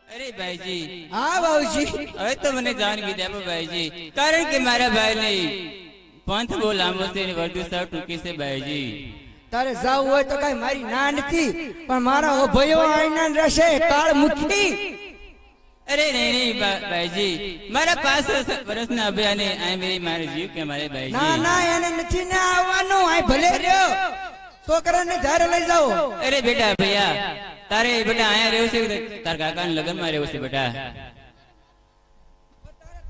अरे भाई जी। हाँ बाबूजी। હવે તો મને જાણ વિદ્યા આપો ભાઈજી, કારણ કે મારા ભાઈને પંથ બહુ લાંબો છે અને વર્દુ સાવ ટૂંકી છે ભાઈજી. તારે જાવું હોય તો કઈ મારી ના નથી, પણ મારા ભયો આઈના રહેશે કાળ મુઠ્ઠી. અરે નહીં નહીં ભાઈજી, મારા 5 વર્ષના અભ્યાને આ મેરી મારો જીવ કે મારે ભાઈજી. ના ના એને નથી ને આવવાનું, આ ભલે રહ્યો છોકરાને ધારે લઈ જાઓ. અરે બેટા ભૈયા, તારે બેટા અહીંયા રહેવું છે, તાર કાકાના લગ્નમાં રહેવું છે બેટા.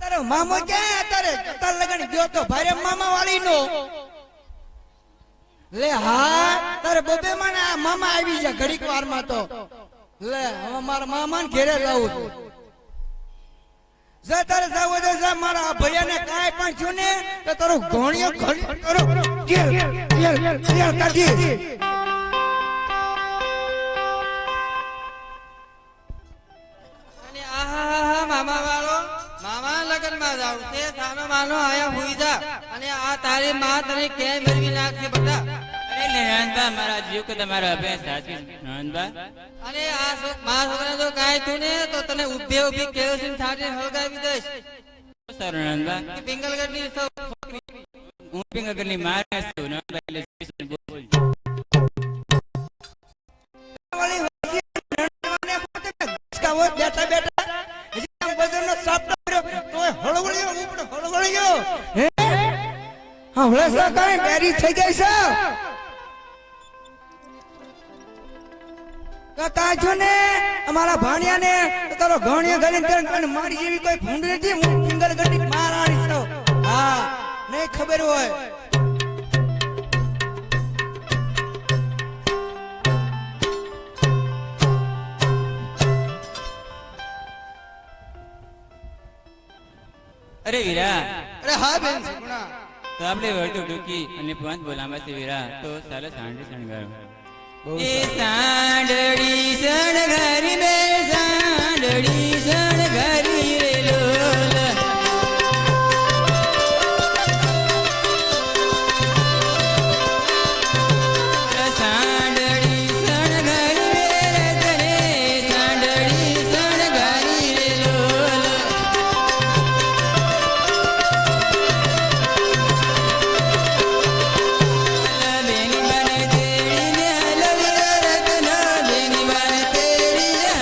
તારો મામો ક્યાં તારે તાર લગન ગયો તો ભારે મામા વાળી નો લે. હા તારે બબે મને આ મામા આવી જાય ઘડીક વાર માં તો લે. હવે મારા મામા ને ઘેરે લાવું છું. જા તારે જાવ તો જા, મારા ભૈયા ને કાંઈ પણ છું ને તો તારો ઘોણિયો ઘડી તારો કેલ કાઢી. અને આહા મામા વાળો, મામા લગન માં જાવ તે સાનો માનો આયા હુઈ જા, અને આ તારી માં તને ક્યાંય મરવી નાખશે બેટા. અરે નયનબા, મારા જીવ કે તમારો અભ્યાસ સાચી નયનબા. અને આ મા છોકરા જો કાંઈ તું ને તો તને ઉભે ઉભી કેરોસીન છાંટી હળગાવી દઈશ. સારું નયનબા. પિંગલગઢ ની છોકરી હું પિંગલગઢની માર છું નયનબા, એટલે સ્ટેશન બોલ. વાળી વાજી નણવાને પોતે ઘસકાવો બેઠા બેઠા હજી આમ બજારનો સાપડો કર્યો તોય હળવળિયો ઉપડો હળવળિયો. હે હા હળસા કાંઈ બેરી થઈ જાય છે. કાકા જો ને અમારા ભાણિયા ને તારો ઘણિયા ઘણી મારી જેવી કોઈ ભૂંડ નથી. હું પિંગલગઢની મહારાણી છું. હા નહીં ખબર હોય. અરે વીરા, અરે હા બેન સુગુણા. તો આપણે વર્દુ ટૂંકી અને પંથ બોલામાં છે વીરા, તો ચાલો સાંડળી શણગારો. એ સાંડળી શણગારી બે, સાંડળી શણગારી રે લોલ. સાંડળી શણગારી રે તને, સાંડળી શણગારી રે લોલ. બેની બને તેડીને હલવી રતન, બેની બને તેડીને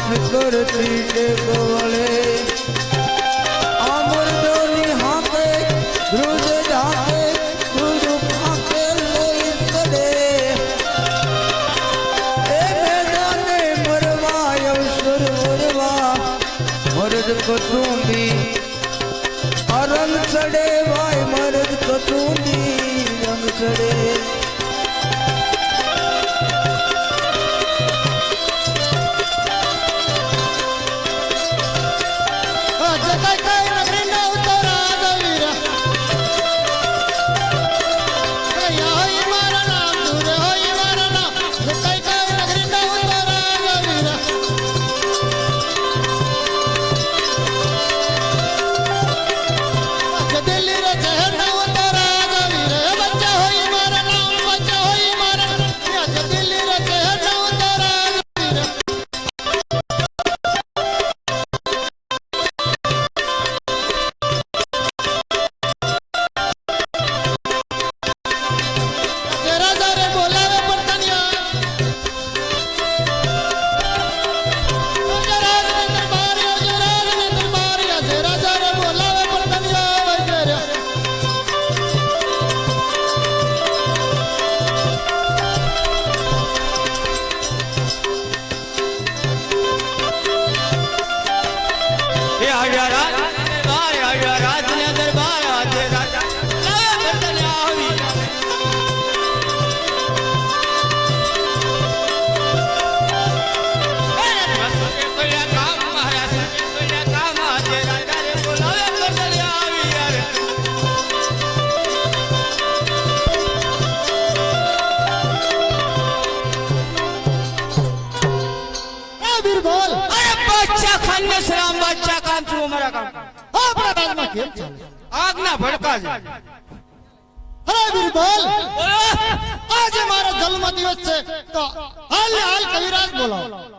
કરતી ટેકવળે અમરદોની હાકે ધ્રુજ ઢાકે ધ્રુજ ફાકે લોહી સડે એ મેદાને મરવા અવસર મરવા મરદ કુટુંબી રંગ ચડે ભાઈ મરદ કુટુંબી રંગ ચડે આજના ભડકા છે અરે બિરબલ આજે મારો જન્મ દિવસ છે તો હાલ ને હાલ કવિરાજ બોલાવો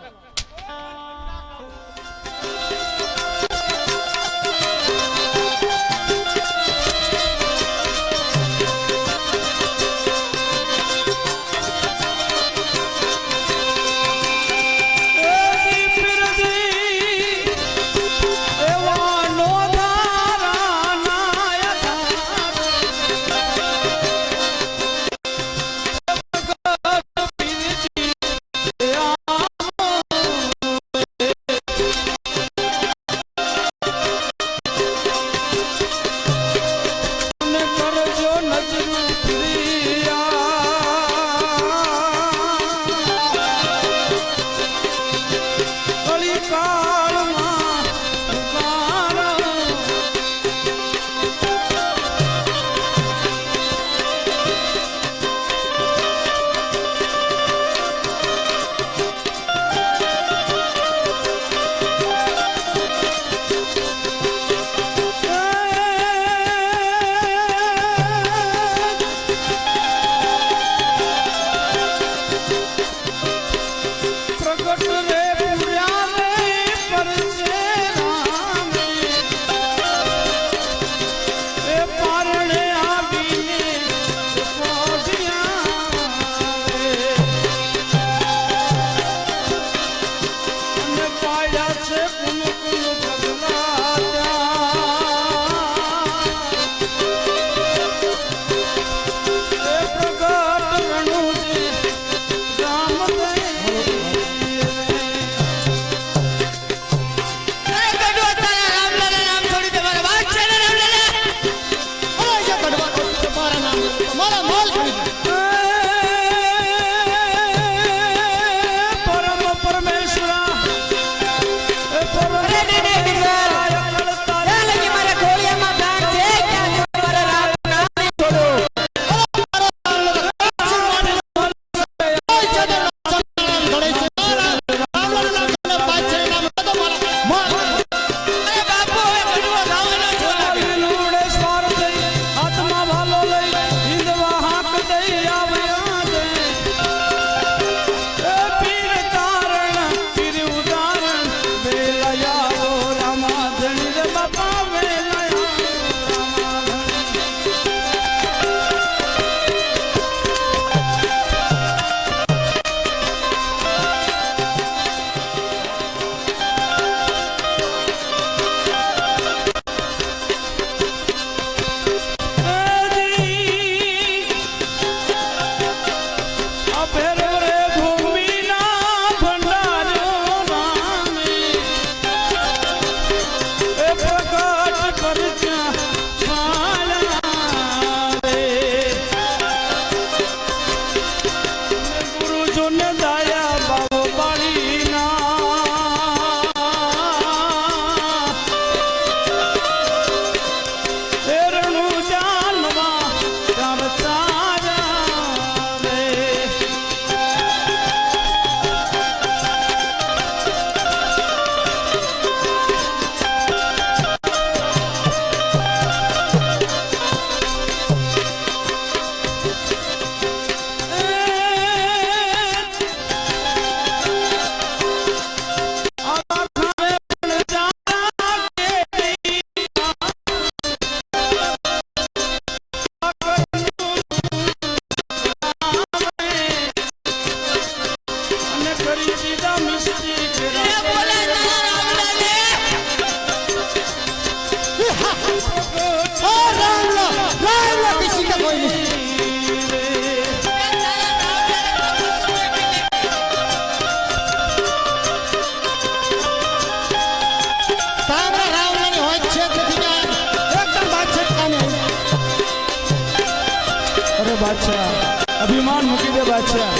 बादशाह अभिमान मुकी दे बादशाह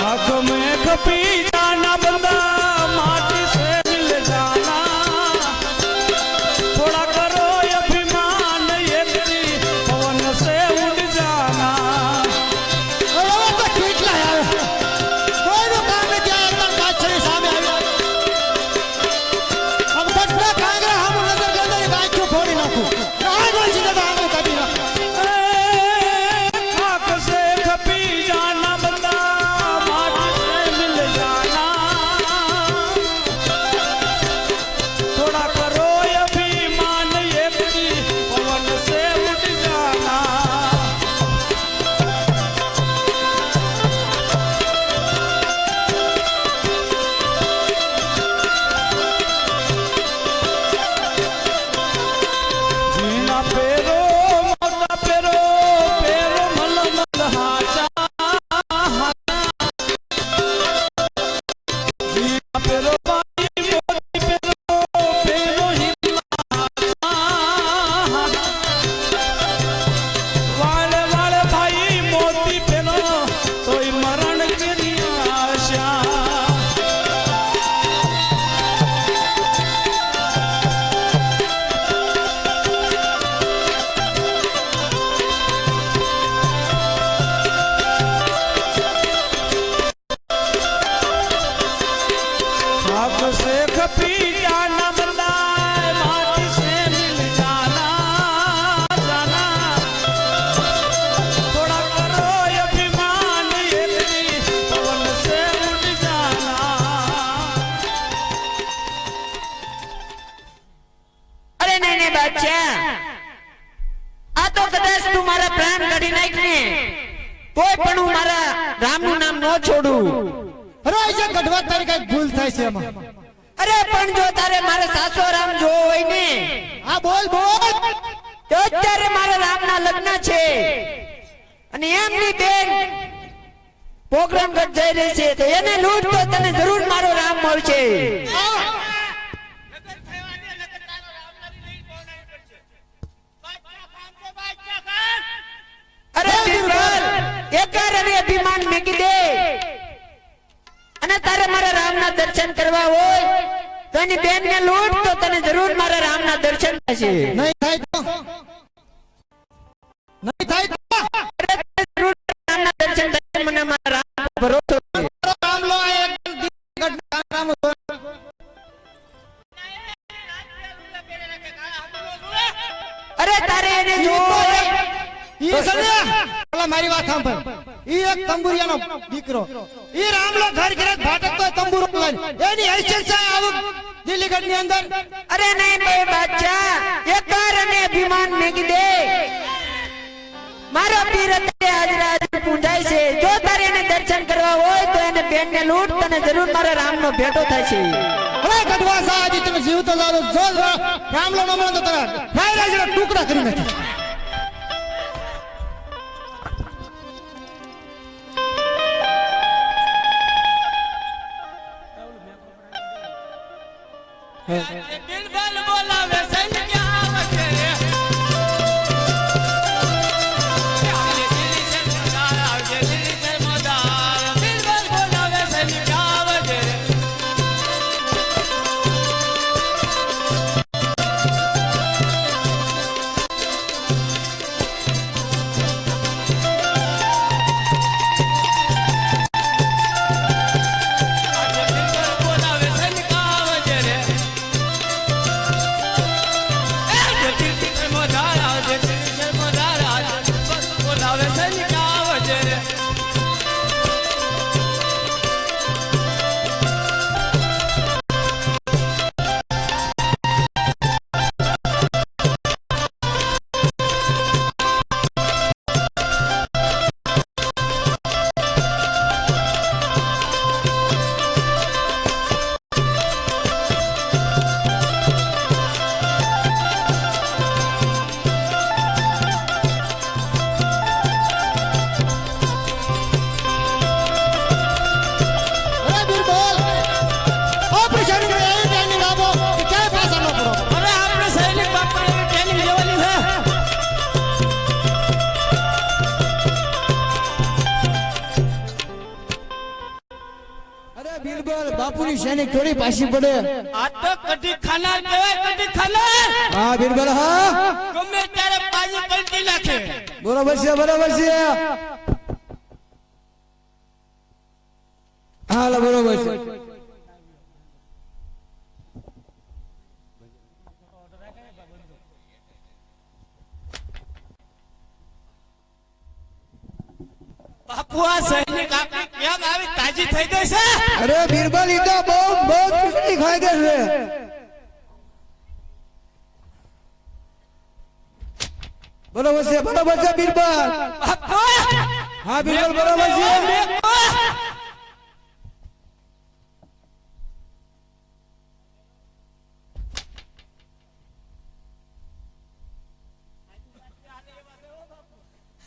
आंख में खपी जाना बंदा माटी से मिल जाना थोड़ा करो अभिमान ये तेरी पवन से उड़ जाना तो ठीक ला यार कोई नो काम में क्या एकदम बादशाह सामने आ अब बटना कांगरा हम नजर के अंदर गाय क्यों फोड़ी नाखू आज वाली जिंदगी हमने कभी ना अरे पण जो तारे मारे सासो राम जो હોય ને હા બોલ બોલ તો અત્યારે મારે રામના લગ્ન છે અને એમની બેન પ્રોગ્રામ ગટ જઈ રહી છે તો એને લૂટ તો તને જરૂર મારો રામ મળશે અરે બિરબલ એકાર અને અભિમાન મેકી દે અને તારે મારા રામના દર્શન કરવા હોય તો એની બેનને લૂટ તો તને જરૂર મારા રામના દર્શન થશે નહીં થાય તો અરે તને જરૂર રામના દર્શન થશે મને મારા રામ પર ભરોસો છે રામ લો આ એક રામ અરે તારે એને જોવો ઈ સલ્યા ઓલા મારી વાત સાંભળ ઈ એક તંબુરિયાનો દીકરો ઈ રામલો ઘર ઘરે ભાટકતો તંબુરો લઈને એની હૈસિયત છે આવું દિલ્હીગઢની અંદર અરે નહીં બે બાદશાહ એકાર અને અભિમાન મેકી દે મારો પીર અત્યારે હાજરા પૂંજાય છે જો તારે એને દર્શન કરવા હોય તો એને બેનને લૂટ તને જરૂર મારા રામનો ભેટો થશે અરે ગઢવા સાજી તમે જીવતો લાલો જો રામલો ન મળે તો તારા ફાયરા જેવા ટુકડા કરી નાખી બિલબલ બોલાવે સંખ્યા વગેરે આવજે દિલ્હી શર્મદાર આવજે દિલ્હી શર્મદાર બિલબલ બોલાવે સંખ્યા વગેરે અરે બિરબલ ઓપરેશન કરે એ ટ્રેનિંગ આપો કે ક્યાંય પાછા ન પડો. હવે આપણે સૈનિક બાપાની ટ્રેનિંગ લેવાની છે અરે બિરબલ બાપુની સૈનિક થોડી પાછી પડે. આ તો કઢી ખાનાર કહેવાય કઢી ખાનાર હા બિરબલ હા ગમે ત્યારે પાજી પલટી નાખે બરોબર છે બરોબર છે. હાલો બરોબર છે. બાપુ આ સૈનિક આપણી કેમ આવી તાજી થઈ ગઈ છે અરે બિરબલ ઈ તો બહુ ખીચડી ખાઈ ગઈ છે. બરોબર છે બિરબલ. બાપુ હા બિરબલ બરોબર છે.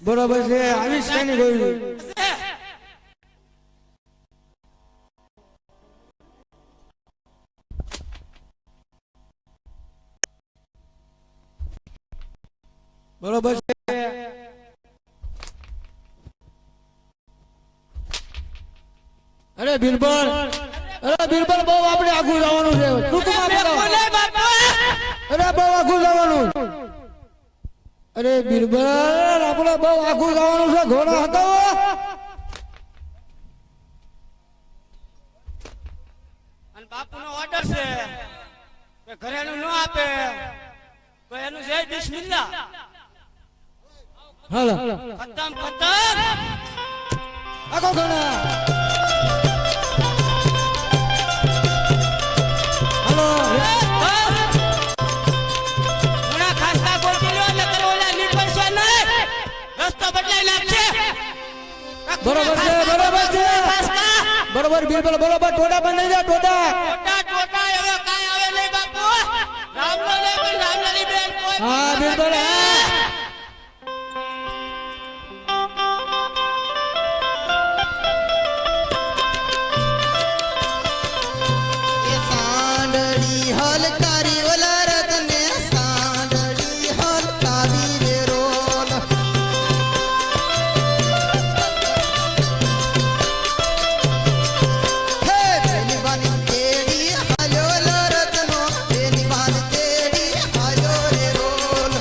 બરોબર છે આવી સૈનિક હોય. બરોબર છે. અરે બિરબલ બહુ આપણે આગળ જવાનું છે. ટૂંકમાં બોલો. અરે બહુ આગળ જવાનું. અરે બિરબલ આપણે બહુ આગળ જવાનું છે. ઘોડા હતો અને બાપુનો ઓર્ડર છે કે ઘરેનું ન આપે તો એનું જય બિસ્મિલ્લાહ હાલો ખતમ આગો ઘોડા. હાલો ઘણા ખાસ્તા ગોતી લો નકર ઓલા નીકળશે નહીં રસ્તો બદલાઈ નાખશે બરોબર છે બરોબર બિરબલ બરોબર. ટોડા બંધ થઈ જા ટોડા. ટોટા હવે કાંઈ આવે નહીં બાપુ રામનો નહીં પણ રામલાની બેન કોઈ હા બિરબલ હા. સાંડળી હલકારી ઓલા રતને સાંડળી હલકારી રે રોલ હે પેલી બાની તેડી હાલ્યો રતનો પેલી બાની તેડી હાલ્યો રે રોલ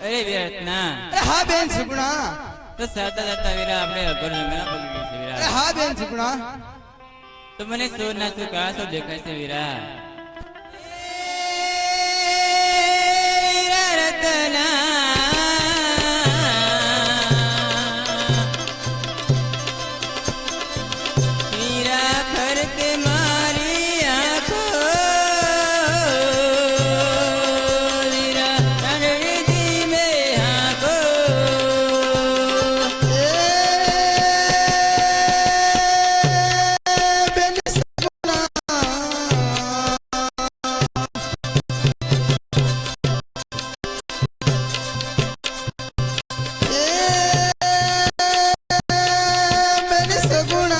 અરે વીરા રત્ના અરે હા બેન સુગુણા તો સાતા સાતા વીરા આપણે અઘોર જંગલમાં પગી છે અરે વીરા હા બેન સુગુણા તો મને શું ના શું કા શું દેખાય છે વીરા વીરા રત્ના વીરા ફરતે મારી આંખો વીરા તારી ધીમે આંખો બેન સુગુણા બેન સુગુણા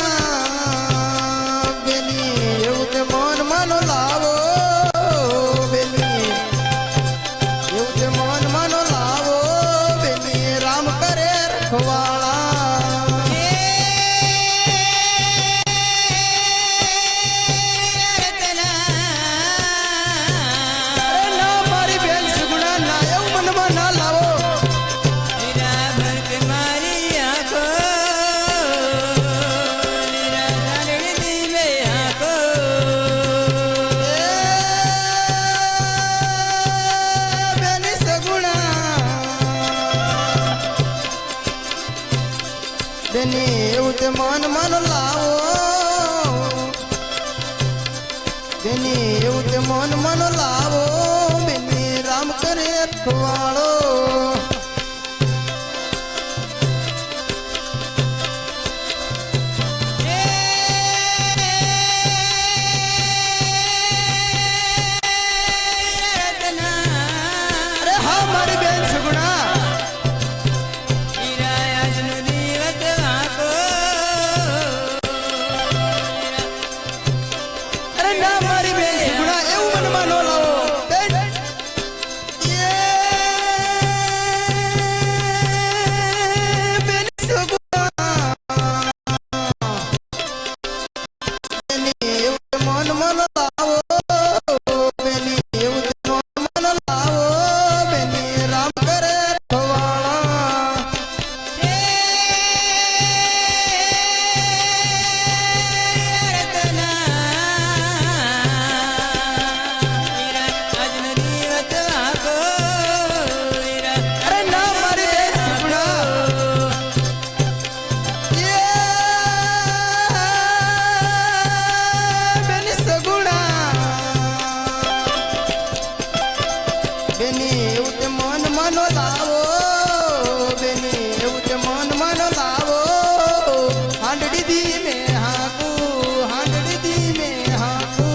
બેની એવું તે મન માનો લાવો બેની એવું તે મન માનો લાવો બેની રામ કરે રખવાળા અરે ના મારી બેન સુગુણા ના એવું મનમાં ના લાવો વીરા ભરતે મારી આંખો વીરા તારી ધીમે આંખો બેન સુગુણા બેની એવું તે મન માનો લાવો બેની એવું તે મન માનો લાવો બેની રામ કરે રખવાળો અરે હા મારી બેન સુગુણા વીરા આજનો દિવસ આંખો અરે ના મારી બેન સુગુણા એવું મનમાં ન લાવો બેન બેન સુગુણા બેની એવું તે મન મન લાવો બેની એવું તે મન મન લાવો બેની રામ કરે રખવાળા અરે ના મારી બેન સુગુણા બેન સુગુણા બેની એવું તે મન માનો લાવો બેની એવું તે મન માનો લાવો હાંડડી ધીમે હાકુ હાંડડી ધીમે હાકુ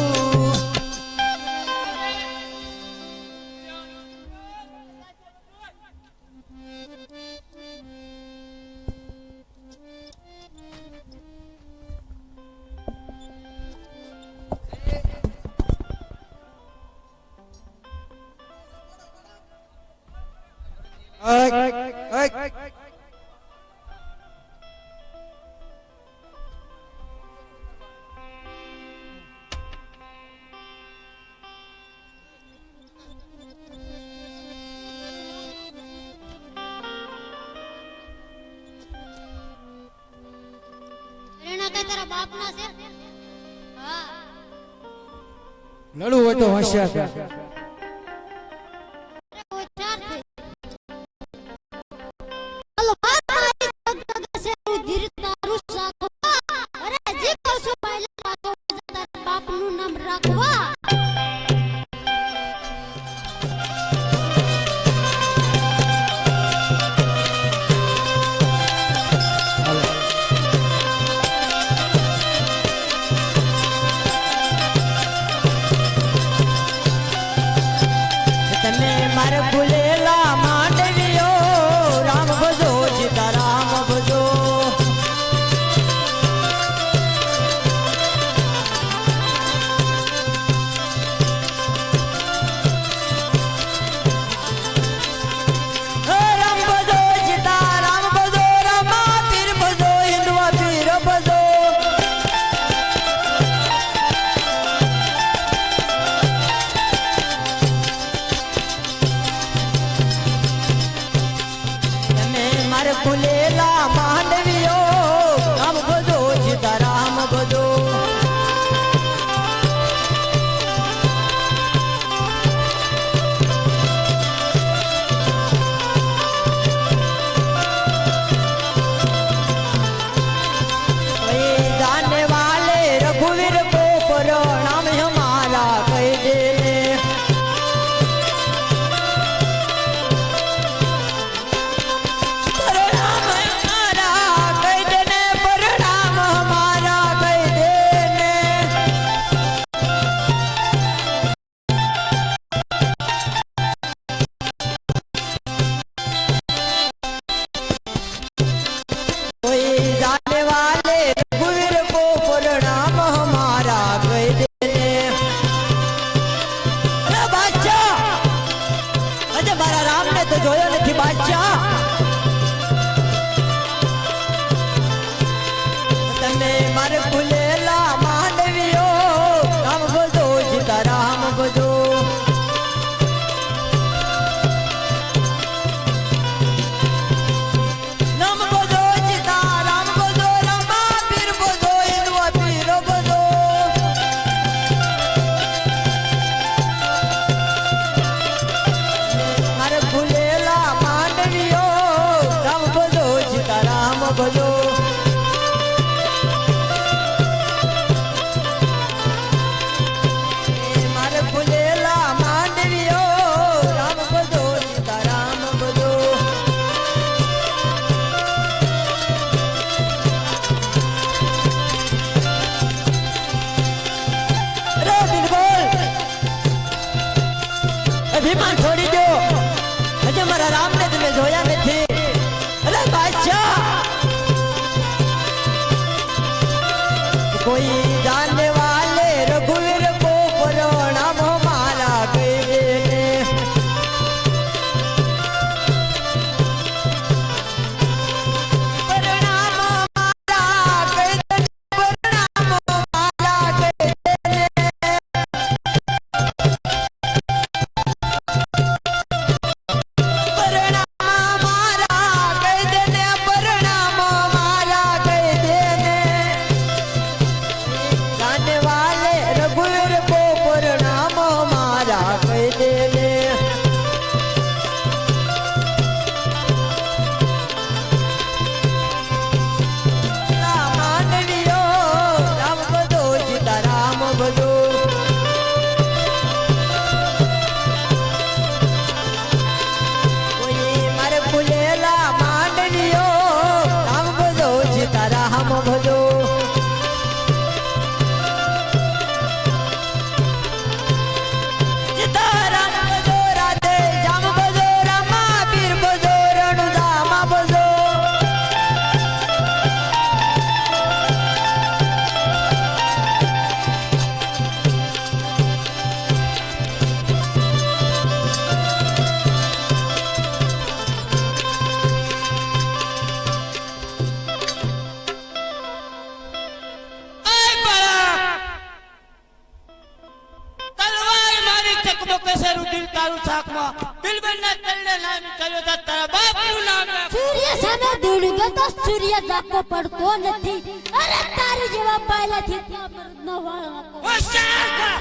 રેણા કઈ તારા બાપના છે હા લડવું હોય તો હોશિયાર થાય. અરે કોઈ ચાર થઈ હાલો વાત મારી જગ છે ધીરજ તારું રાખવા અરે જે કહું છું પહેલા વાતો તારા બાપનું નામ રાખવા મારે ખુલેલા માંડવીઓ રામ ભજો સીતારામ ભજો जाने वाले रघुवीर को प्रणाम हमारा कह देने प्रणाम हमारा कह देने प्रणाम हमारा कह देने कोई जाने वाले रघुवीर को प्रणाम हमारा कह देने अरे बादशाह अजय मारा राम ने तो जोयो नहीं बादशाह तने मारे खुलेला मांडवियो राम भजो सीताराम भजो नाम भजो सीताराम भजो रामा पीर भजो इंदुआ पीर भजो मारे खुलेला मांडवियो राम भजो सीताराम भजो मारे खुलेला मांडवियो राम भजो सीताराम भजो अरे बिरबल अभिमान छोड़ी दो अजय मारा राम ने तुम्हें जोया नहीं अरे बादशाह कोई जानने वाले रघुवीर को प्रणाम हमारा कह देने प्रणाम हमारा कह देने प्रणाम हमारा कह देने प्रणाम हमारा कह देने प्रणाम हमारा कह देने जाने वाले रघुवीर को प्रणाम हमारा कह देने मांडवियो राम भजो सीताराम भजो कोई मारे खुलेला मांडवियो राम भजो सीताराम भजो सीताराम भजो राधे श्याम भजो रामा पीर भजो रणुदामा भजो આય બાળા! તલવાર મારી ચકમકે સે રુધિર તારું શાકમાં બિલબલના તલને નામી ચલ્યો તા તારા બાપનું નામ લે. સૂર્ય સામે દોડ્યો તો સૂર્ય જાગતો પડતો નથી અરે તારી જેવા પહેલાથી ત્યાં મરદનો વાળ વાંકો. હોશિયાર થા.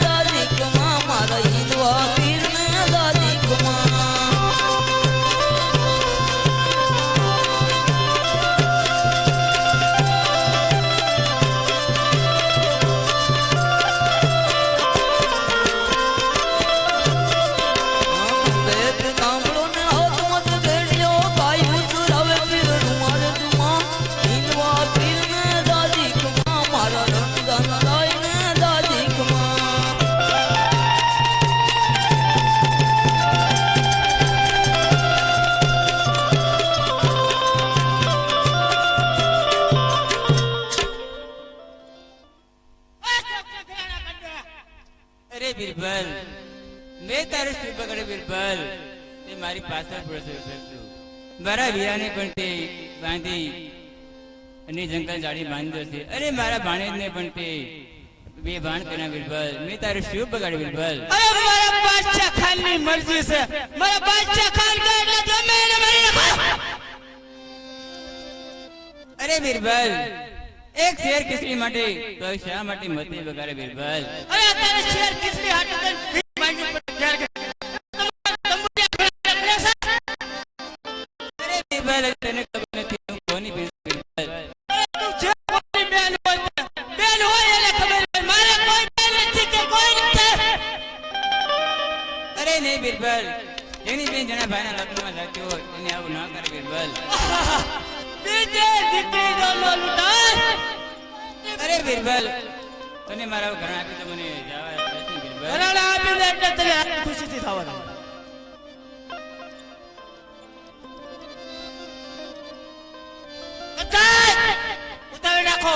દાદી કમા મારી પાછળ પડશે કરતું. મારા વીરાને પણ તે બાંધી અને જંગલ જાળી બાંધ્યો છે. અરે મારા ભાણેજને પણ તે બે ભાણ તેના બિરબલ. મેં તારું શું બગાડ્યું બિરબલ? અરે મારા બાદશાહ ખાનની મરજી છે. મારા બાદશાહ ખાન કહે એટલે ગમે એને મારી નાખો. અરે બિરબલ, એક શેર ખીચડી માટે તો શા માટે મતી બગાડે બિરબલ? અરે અત્યારે શેર ખીચડી હાટુ તને ભીખ માંગી પડે ઘેર ઘેર. અરે બિરબલ, તને ખબર નથી હું કોની બેન છું બિરબલ. અરે તું જે કોઈની બેન હોય એને ખબર હોય. મારે કોઈ બેન નથી કે કોઈ નથી. અરે નહીં બિરબલ, જેની બેન જેના ભાઈના લગ્નમાં જતી હોય એને આવું ના કરે બિરબલ. બીજે દીકરી નો લૂંટાય. અરે બિરબલ, તને મારા ઘર આપી તો મને જવા દેશે બિરબલ. ઘરાણા આપીને એટલે તને ખુશીથી થવાનું. ઉતાવી નાખો,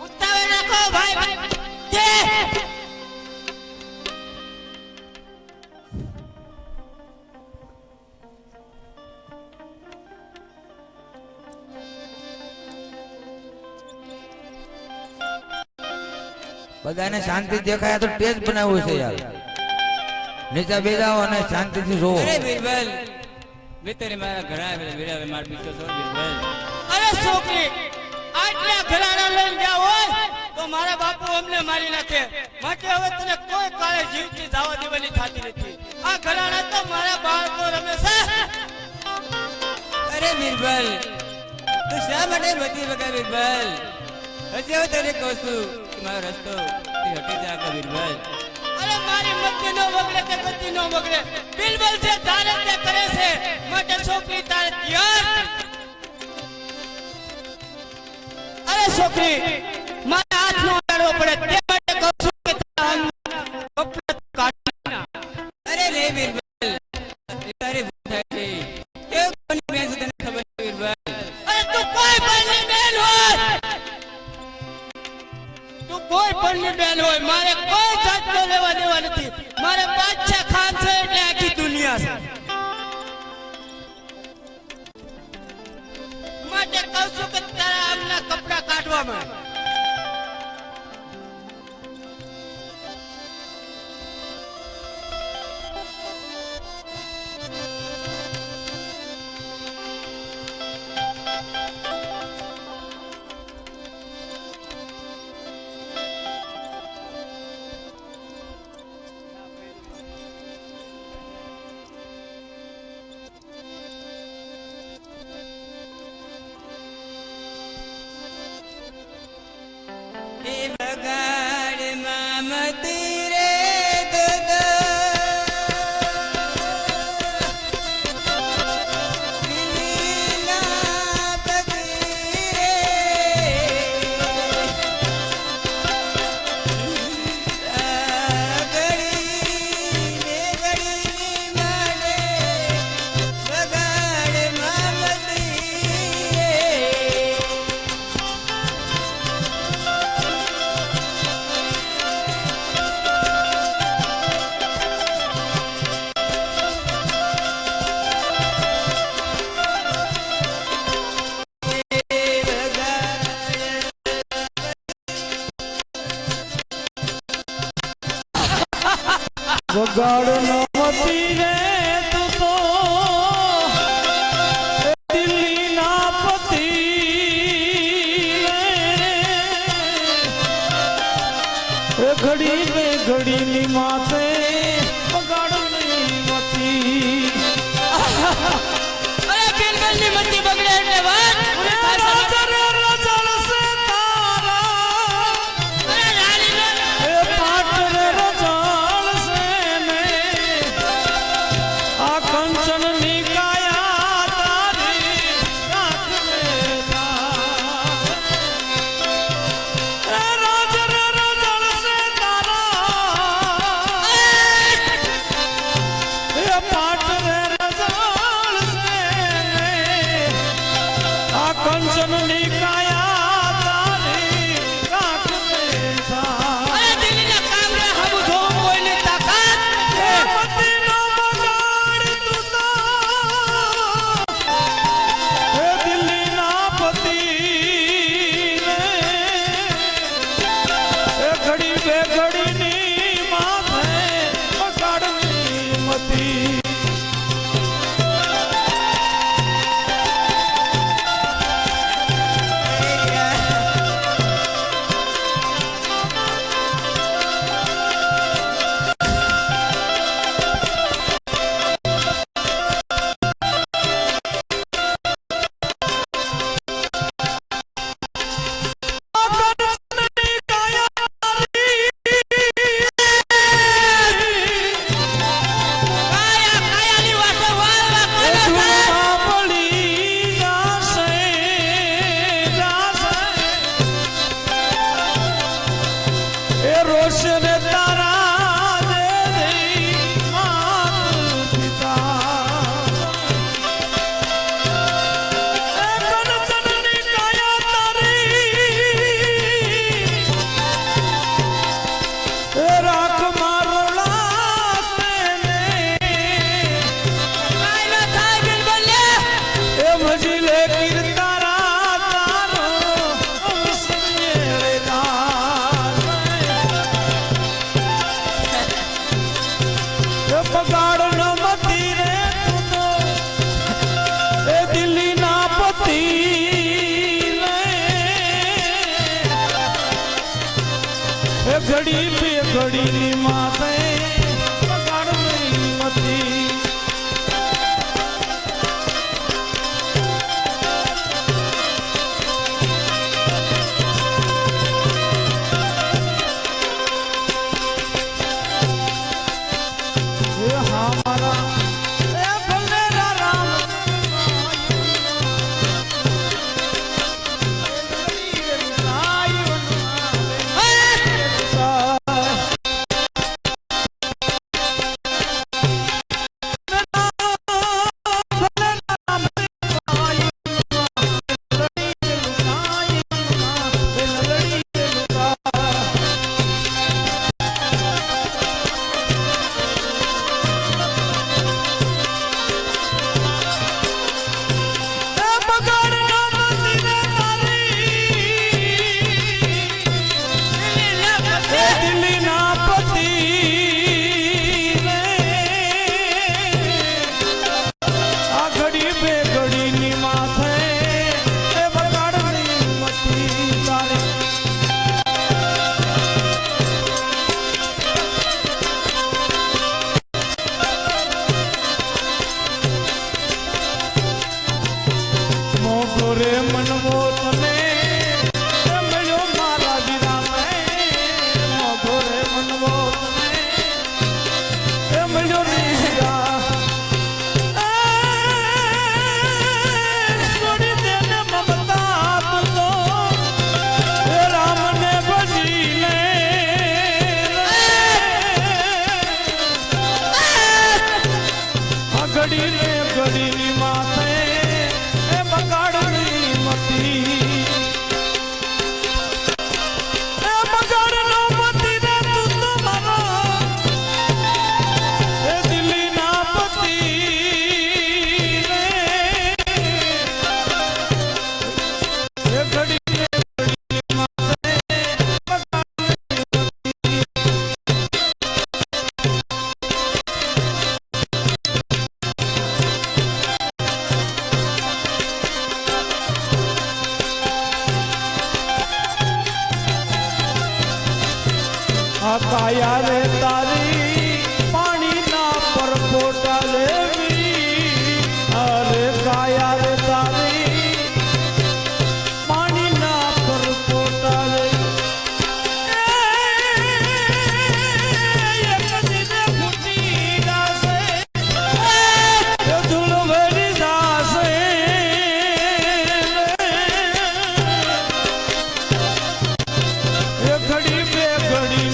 ઉતાવી નાખો ભાઈ. જે બધાને શાંતિ દેખાય તો ટેજ બનાવવું છે યાર. નીચે બેસાવો અને શાંતિથી જોવો. અરે બિરબલ, મેં તને મારા ઘર આવેલા વીરા માર પીછો છો બિરબલ. અરે છોકરી, આટલા ઘરાણા લઈને ગયા હોય તો મારા બાપુ અમને મારી નાખે. માટે હવે તને કોઈ કાળે જીવતી જવા દેવાની થતી નથી. આ ઘરાણા તો મારા બાળકો રમે છે. અરે બિરબલ, તું શા માટે બધી વગર બિરબલ? હજી હું તને કહું છું કે મારો રસ્તો તે હટી જા કે બિરબલ. અરે મારી મતિ નો વગડે તે ગતિ નો વગડે. બિલબલ છે તારે તે કરે છે. માટે છોકરી તારે ધ્યાન. અરે છોકરી, મારા હાથ નો અડાડવો પડે તે માટે કહું છું કે તારા કપડાં કાઢી નાખ. અરે નહીં બિરબલ, એ તારી ભૂલ થાય છે. કેવું કોની બેન છે તને ખબર છે બિરબલ? અરે તું કોઈ પણની બેન હોય, તું કોઈ પણની બેન હોય, મારે કોઈ જાતનો લેવા દેવા નથી. મારે બાદશાહ ખાન છે એટલે આખી દુનિયા છે. માટે કહું છું કે તારા આમના કપડાં કાઢવા માંડ. એ બગાડમાં મતી રે દદા, દિલીના પગી રે. આ ઘડી ને ઘડીની માને બગાડમાં મતી રે. બગાડ નહોતી રે તું તો દિલ્હીના પતિ રે. ઘડી બે ઘડીની માથે બગાડ નહીં નથી. અરે બિલબલની મતિ બગડે એટલે વાત પૂરી થાય છે. અરે રાણી એ પાટ રે રજાળ છે ને આ કંચન ની કાયા તારી રાખ લેતા. એ રાજ રે રજાળ છે તારા. એ પાટ રે રજાળ છે ને આ કંચન ની કાયા તારી રાખ લેતા. અરે દિલ્હીના કામ રે હમ જોવું કોઈની તાકાત એ મતીનો બગાડ તું તો લે કીર્તારા તારો વિસમેળે બગાડ ન મતી રે તું તો એ દિલ્હી ના પતિ એ ઘડી બે ઘડી ની માતે બગાડ નહીં મતી રે મનવો તને મળ્યો મારા વિરામે મોઘો રે મનવો તને મળ્યો વીરા છોડી દેને મમતા તું તો રામને ભજીને આ ઘડી રે ઘડીની માથે કાયા રે તારી પાણી ના પરપોટા લેવી અરે કાયા રે તારી પાણી ના પરપોટા લેવી એક દિને ફૂટી જાશે ધૂળ ભરી જાશે એ ઘડી બે ઘડી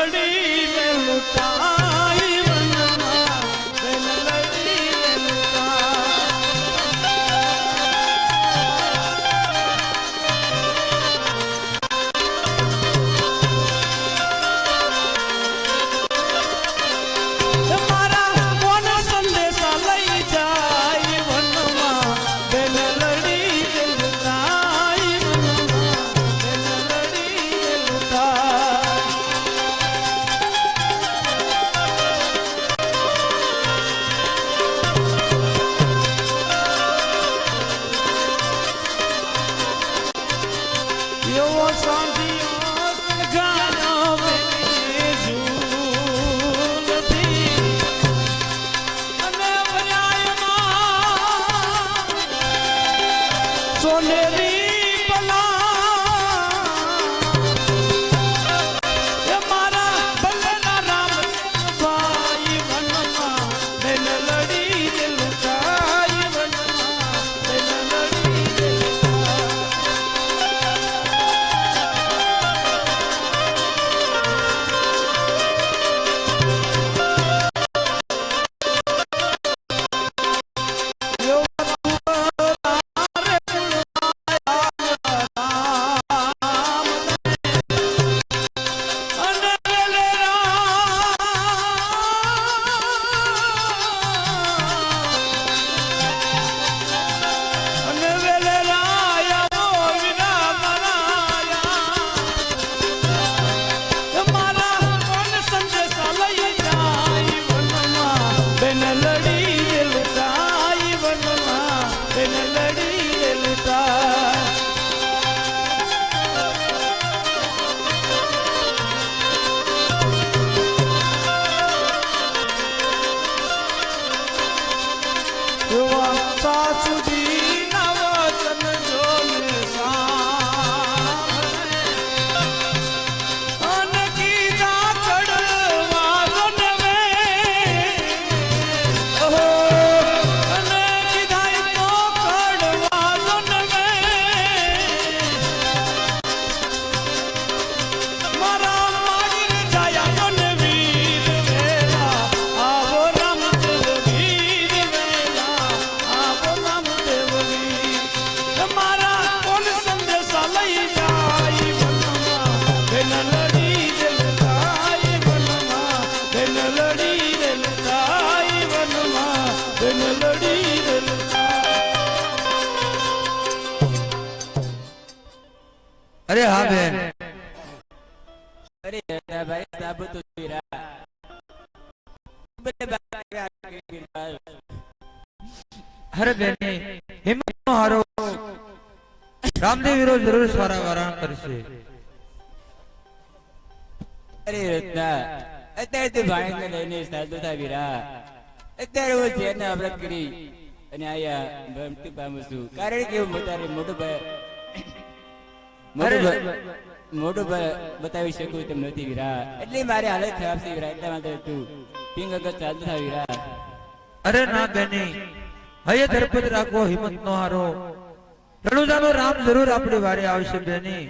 લડી સોનેરી પલા એ મારા ભલેના રામ ભાઈ વનમાં બેન લડી દિલકાઈ વનમાં બેન લડી અરે હા બેન અરે ભાઈ સાબુ તો વીરા અરે બેન હિંમત નો હારો રામદેવ વીરો જરૂર સારા વારણ કરશે. અરે રત્ના અત્યારે તું ભાઈને લઈને સાધુ થા વીરા. અત્યારે હું જેને અમૃત કરી અને આયા ભક્તિ પામું છું કારણ કે હું તારે મોટું બતાવી શકું તેમ નથી વીરા. એટલે મારી હાલત ખરાબ છે વીરા. એટલા માટે તું પિંગ અગર ચાલતો થા વીરા. અરે ના બેની હૈયે ધરપત રાખો હિંમત નો હારો રણુજાનો રામ જરૂર આપણી વારે આવશે બેની.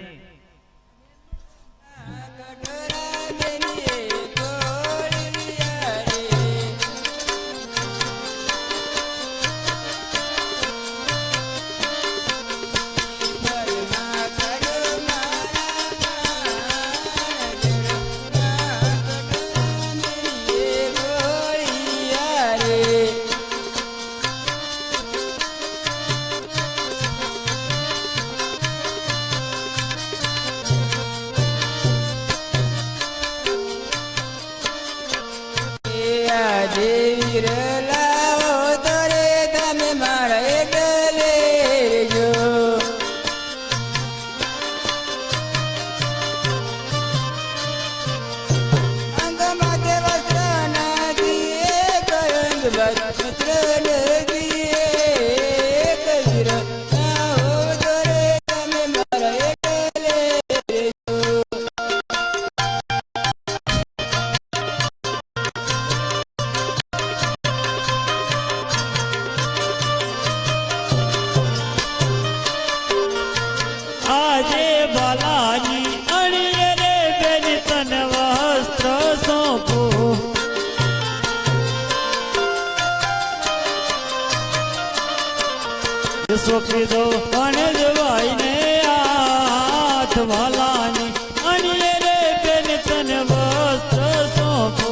સોપીદો પણ જવાઈને હાથ વાલાની અણીએ રે બેન તને વસ્ત્ર સોંપો.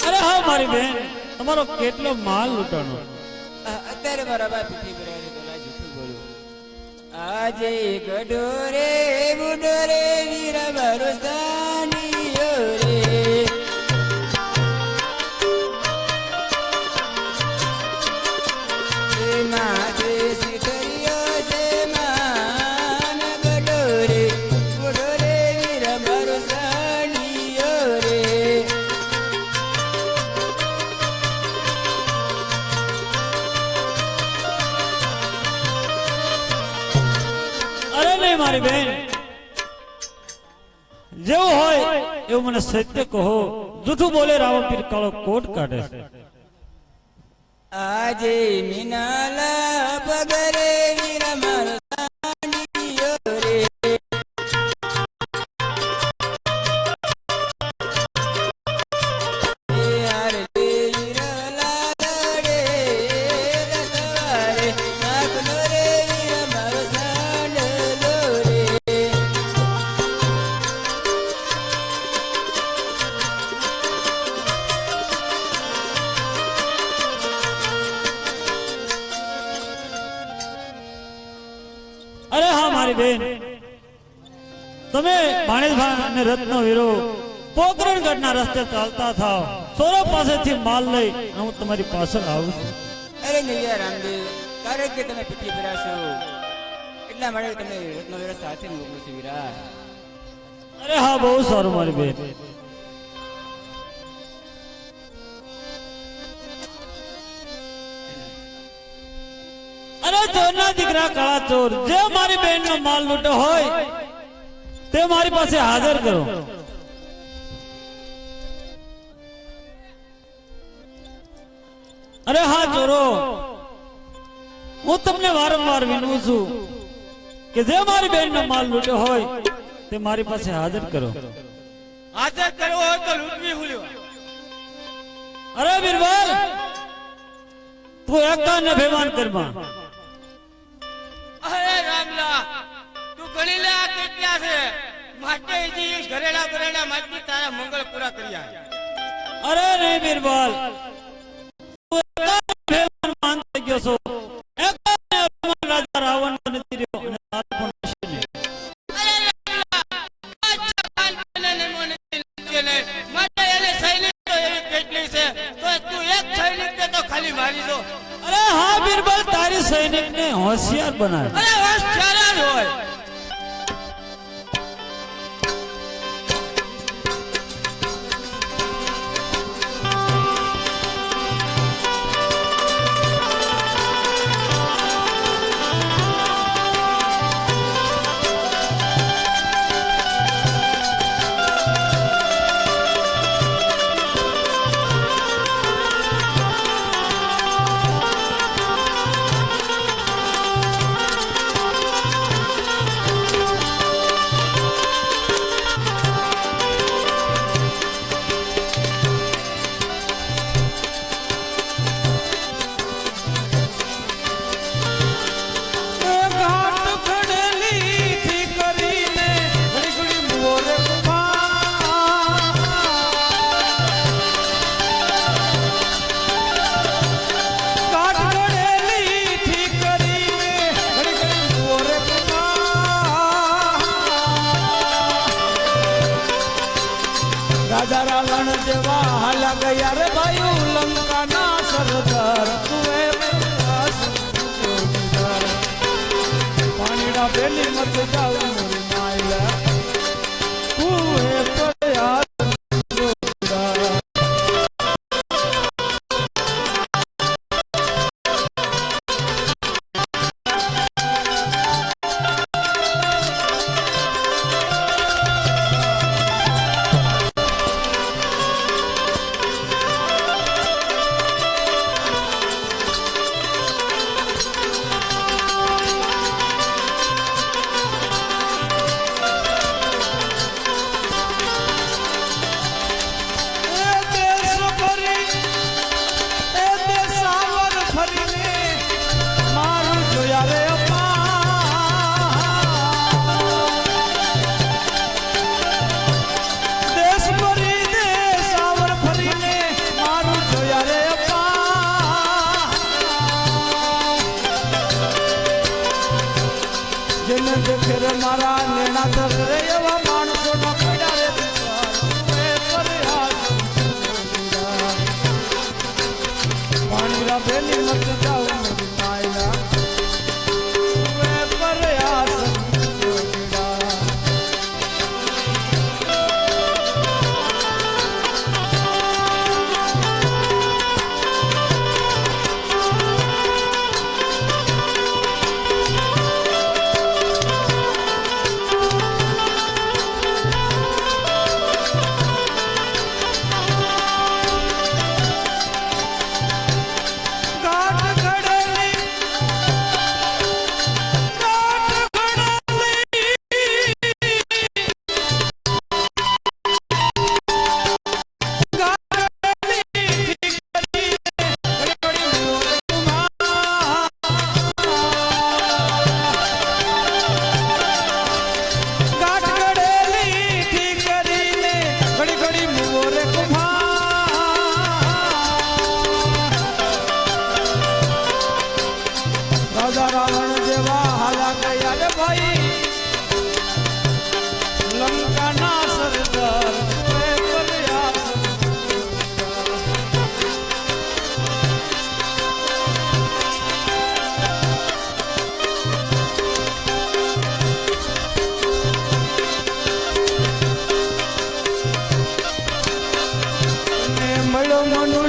અરે હા મારી બેન તમારો કેટલો માલ લૂંટવાનો. અત્યારે મારા બાપ આજે ગઢોરે બુડોરે વીર ભરોસાનીઓ રે માથે શીતળિયો છે માન ગઢોરે બુડોરે મારી બેન જેવું હોય એવું મને સત્ય કહો જૂઠું બોલે રાવણ પીર કાળો કોટ કાઢે આજે મિનાલા પગરે વીરા મારો સાંડિયો રે એ હારે વીરા લાડે રસવારે નાખલો રે વીરા મારો સાંડલો રે અરે હા મારી બેન તમે ભાણેજભાઈ અને રત્નો વીરો પોકરણગઢના રસ્તે ચાલતા થાવ સૌરભ પાસેથી માલ લઈ અને હું તમારી પાછળ આવું છું અરે નૈયા રામદેવ કારણ કે તમે પીઠી ભરાશો એટલા માટે તમે રત્નો વીરા સાથે મોકલું છું વીરા અરે હા બહુ સારું મારી બેન અરે ચોરના દીકરા કાળા ચોર જે મારી બેન નો માલ લૂંટો હોય તે મારી પાસે હાજર કરો અરે હા ચોરો હું તમને વારંવાર વિનવું છું કે જે મારી બેન નો માલ લૂંટ્યો હોય તે મારી પાસે હાજર કરો હાજર કરવો હોય તો લૂંટવી હું લેવા અરે બિરબલ તું એકા ને બેમાન કરમાં અરે રામલા તું ગણી લે આ કેટલા છે માટે જી ઘરેડા ઘરેડા માટી તારા મંગળ પૂરા કર્યા અરે નહીં બિરબલ તું એકા ને બેમાન માન થઈ ગયો છો એકા ને અભિમાન રાજા રાવણ નો નથી રહ્યો અને તારો પણ હશે નહીં. અરે રામલા આજા ખાન ને મને ને માટે એને સૈનિક તો એવી કેટલી છે તો તું એક સૈનિક ને તો ખાલી મારી દો અરે હા બિરબલ તારી સૈનિક ને હોશિયાર બનાવે અરે હોશિયાર જ હોય રાજા રાવણ જેવા હાલા ગયા રે ભાઈ લંકા ના સરદાર તુએ પાણીડા બેલી મત જાવ મોરી માયલા તુએ પડ્યા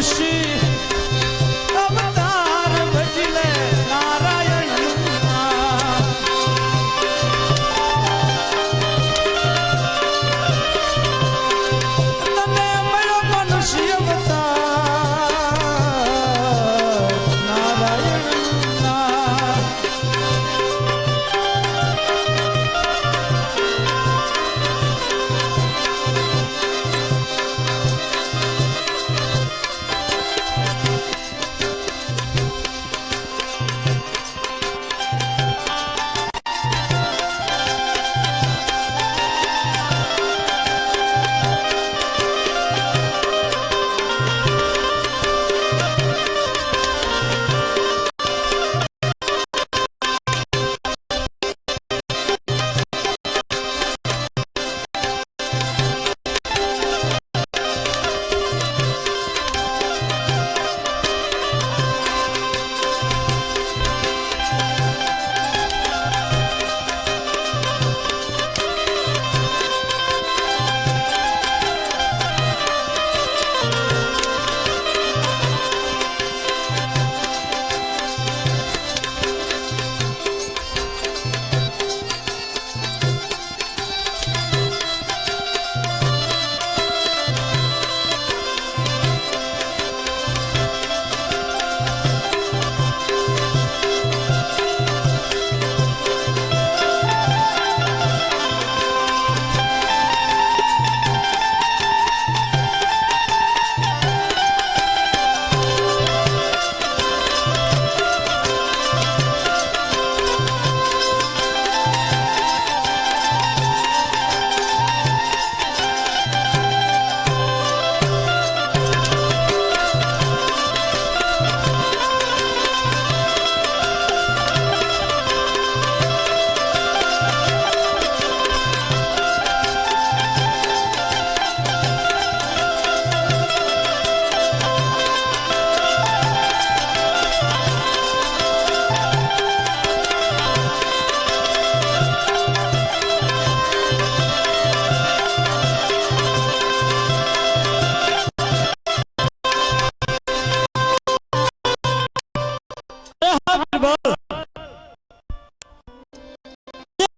મનુષ્ય અવતાર ભજલે નારાયણ તને મળ્યો મનુષ્ય અવતાર નારાયણ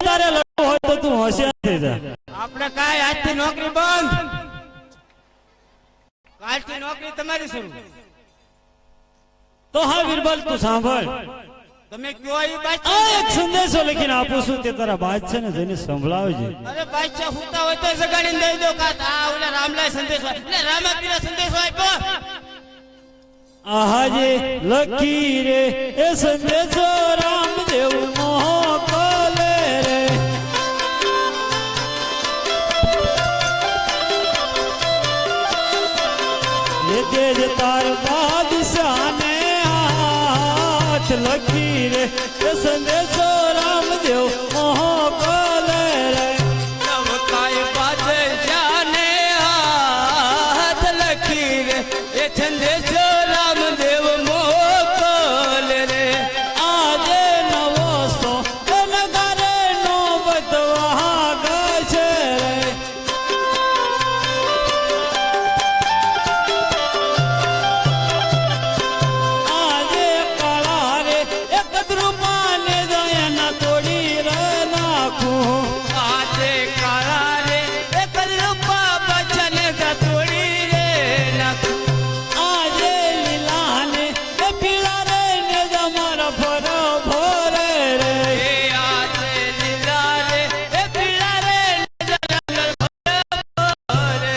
તારે લડવું હોય તો તું હોશિયાર થઈ જા. આપણે કાંઈ આજથી નોકરી બંધ, કાલથી નોકરી તમારી શરૂ. તો હા બિરબલ તું સાંભળ, તમે કયો એ બાદ આ એક સંદેશો લખીને આપું છું તે તારા બાદ છે ને જઈને સંભળાવજે. અરે બાદશાહ હુતા હોય તો જગાડીને દઈ દો. કા આ ઓલા રામલાલ સંદેશો એટલે રામાપીરા સંદેશો આપ્યો. આહાજે લખી રે એ સંદેશો રામદેવ મોકલે રે. એ તેજ તાર બાદશાહને હાથ લખી રે એ સંદેશો રામદેવ મોકલે રે. કાય બાદશાહને હાથ લખી રે એ સંદેશો રામદેવ મોકલ રે. આજે નવો સો નગારે નો બતવા ગશે રે. આજે કાળા રે એક દ્રુપાને દયાના તોડી રે નાખું. આજે કાળા રે એક રૂપા બચને ગતોડી રે નાખું. આજે લીલાને એ પીળા રે ને જમારા ફરો ભોરે રે. એ આજે લીલા રે એ પીળા રે નજર ભર રે.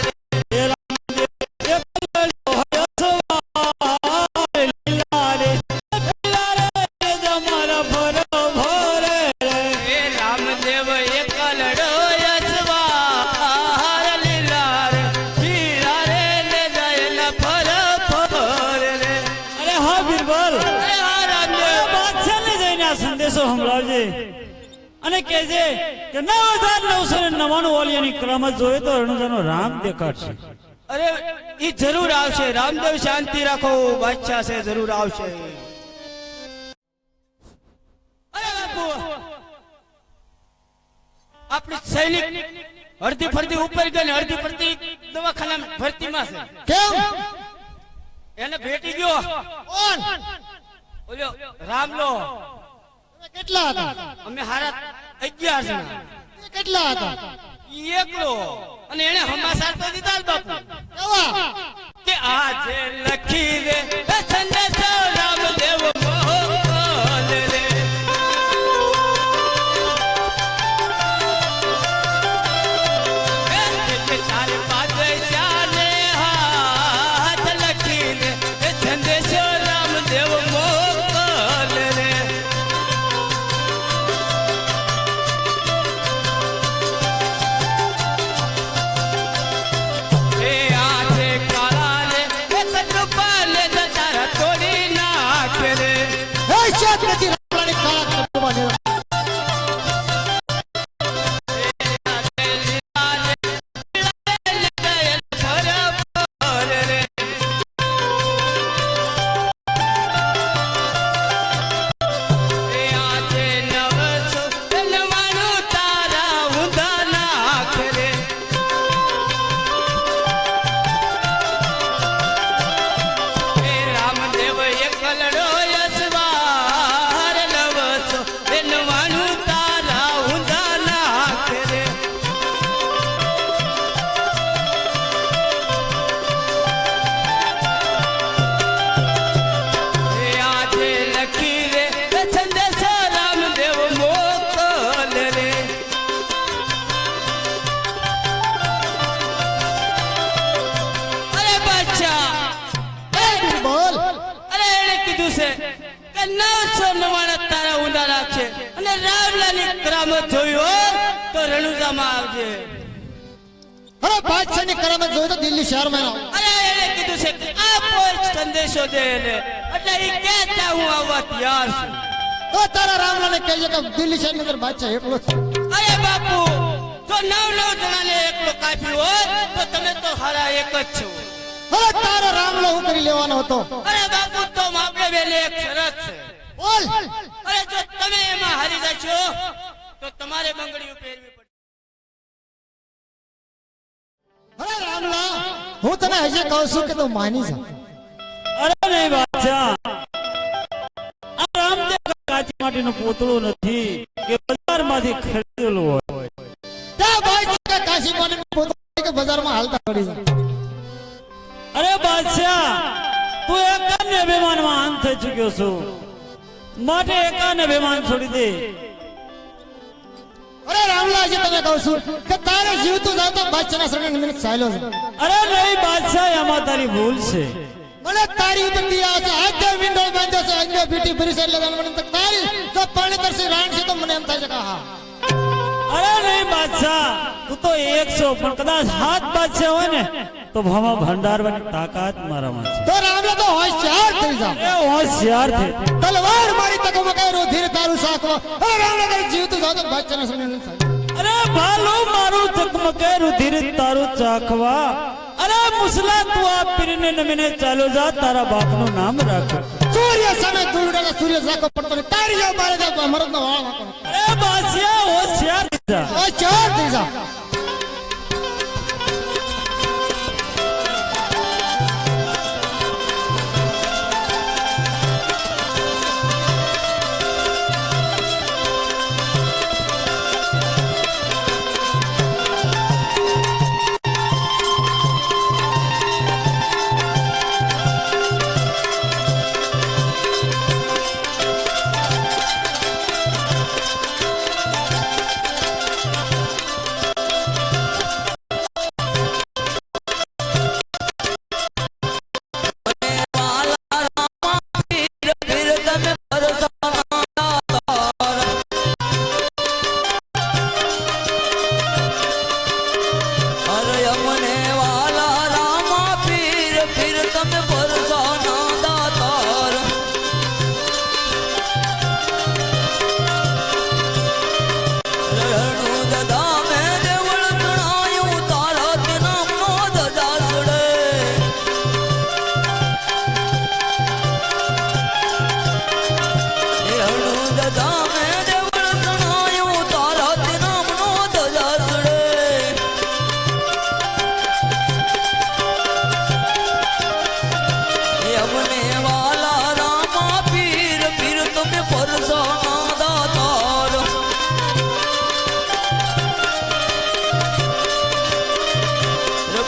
એ રામદેવ એક લડ્યો હોય સવાર લીલા રે એ પીળા રે ને જમારા ફરો ભોરે રે. એ રામદેવ એક લડો યસવાર લીલા રે પીળા રે ને દયલા ફર ફર રે. અરે હા બિરબલ, અરે હા રામદેવ. બાદશાહને જઈને આ સંદેશો સંભળાવજે અને કહેજે કે 9999 ઓલિયાની કરામત જોઈએ તો રણુજાનો રામ દેખાડશે. અરે ઈ જરૂર આવશે. રામદેવ શાંતિ રાખો, બાદશાહ છે જરૂર આવશે. અરે બાપુ, આપણી સૈનિક અડધી ફરતી ઉપર ગઈ ને અડધી ફરતી દવાખાના ભરતીમાં છે. કેમ? એને ભેટી ગયો કોણ ઓલો રામલો. કેટલા હતા અમે હારા 11 જણા. કેટલા હતા ઈ એકલો અને એને હમાસાર તો દીધા જ બાપુ કેવા કે આજે લખી રે સંદેશો રામદેવ મોકલ રે. કે તારે પાદશાને હાથ લખી રે સંદેશો રામદેવ મોકલ રે. એ આજે કાળા રે કૃપાને તારા તોડી નાખ રે. હે શેઠ નથી રામલાની કાળા કપડાં તારા ઊંડા નાખશે અને રામલાની કરામત જોઈ હોય તો રણુજામાં આવજે. અરે બાદશાહની કરામત જોઈ તો દિલ્હી શહેરમાં આવો. અરે એને કીધું છે કે આ કોઈ સંદેશો દે એને એટલે ઈ કહેતા હું આવવા તૈયાર છું. તો તારા રામલાને કહેજે કે દિલ્હી શહેરની અંદર બાદશાહ એકલો છે. અરે બાપુ જો 9 જણાને એકલો કાપી હોય તો તમે તો હારા એક જ છો. અરે તારો રામલો હું કરી લેવાનો હતો. અરે બાપુ તો આપણે બેને એક શરત છે. બોલ અરે જો તમે એમાં હારી જશો તો તમારે બંગડીઓ પહેરવી પડશે. અરે રામલા હું તને હજી કહું છું કે તું માની જા. અરે નહીં બાદશાહ, આ રામદેવ કાચી માટીનું પૂતળું નથી કે બજારમાંથી ખરીદેલું હોય. ત્યાં બાદશાહ કાશી માની પોતાની કે બજારમાં હાલતા પડી જાય. અરે બાદશાહ, તું એકાને અભિમાનમાં અંત થઈ ચૂક્યો છું, માટે એકાને અભિમાન છોડી દે. અરે રામલા હજી તને કહું છું કે તારે જીવતું જાય તો બાદશાહના શરણે મિનિટ ચાલ્યો છે. અરે નહીં બાદશાહ, એમાં તારી ભૂલ છે. મને તારી ઉપર દિયા છે, આજે વિંડો બાંધ્યો છે, અંગે પીટી ભરી છે, એટલે મને તો તારી જો પાણી તરસી રાણ છે તો મને એમ થાય છે કે હા. અરે નહીં બાદશાહ, તું તો 100 પણ કદાચ 7 બાદશાહ હોય ને તો ભામાં ભંડારવાની તાકાત મારામાં છે. તો રામલા તો હોશિયાર થઈ જા. એ હોશિયાર છે. તલવાર મારી તકો મકાઈ રુધિર તારું સાકવા. અરે રામલા તારી જીવતું જાય તો બાદશાહના શરણે મિનિટ ચાલ્યો. અરે ભાલો મારું ચકમકે રુધિર તારું ચાખવા. અરે મુસલા તું આ પીરને નમીને ચાલો જા, તારા બાપનું નામ રાખ. સૂર્ય સામે દુલડા સૂર્ય સાકો પડતો ને તારી જાવ મારે જાવ મરદનો વાળ નાખો. અરે બાદશાહ હોશિયાર થઈ જા. હોશિયાર થઈ જા.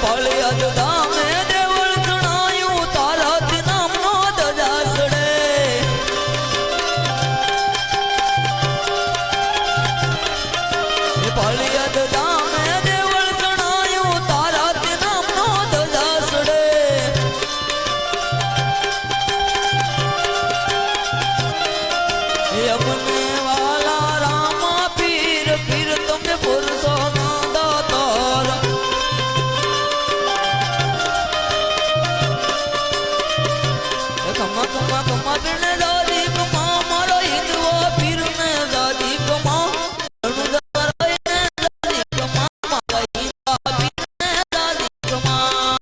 પાળિયાદ ધામે દેવળ જણાયું તારા નામનો ધજા સડે પાળિયાદ ધામે દેવળ જણાયું તારા નામનો ધજા સડે અમને વાલા રામા પીર પીર તમે પુરુષો ના દાતાર કમા કમા કમા પીરને દાદી કમા મારો હિંદવો પીરને દાદી કમા રણુદારાયને દાદી કમા મારા હિંદવા પીરને દાદી કમા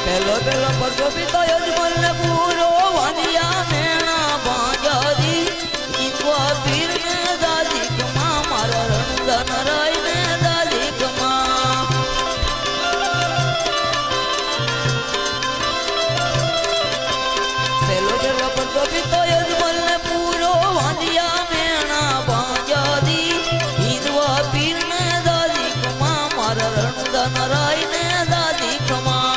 પેલો પેલો પરસો પીતો યજમલ ને પૂરો વાંધિયા મેણા બાંજાદી ઈકવા પીર ને દાદી કમા મારા રણુદા નરાય ને દાદી કમા પેલો પેલો પરસો પીતો યજમલ ને પૂરો વાંધિયા મેણા બાંજાદી ઈકવા પીર ને દાદી કમા મારા રણુદા નરાય ને દાદી કમા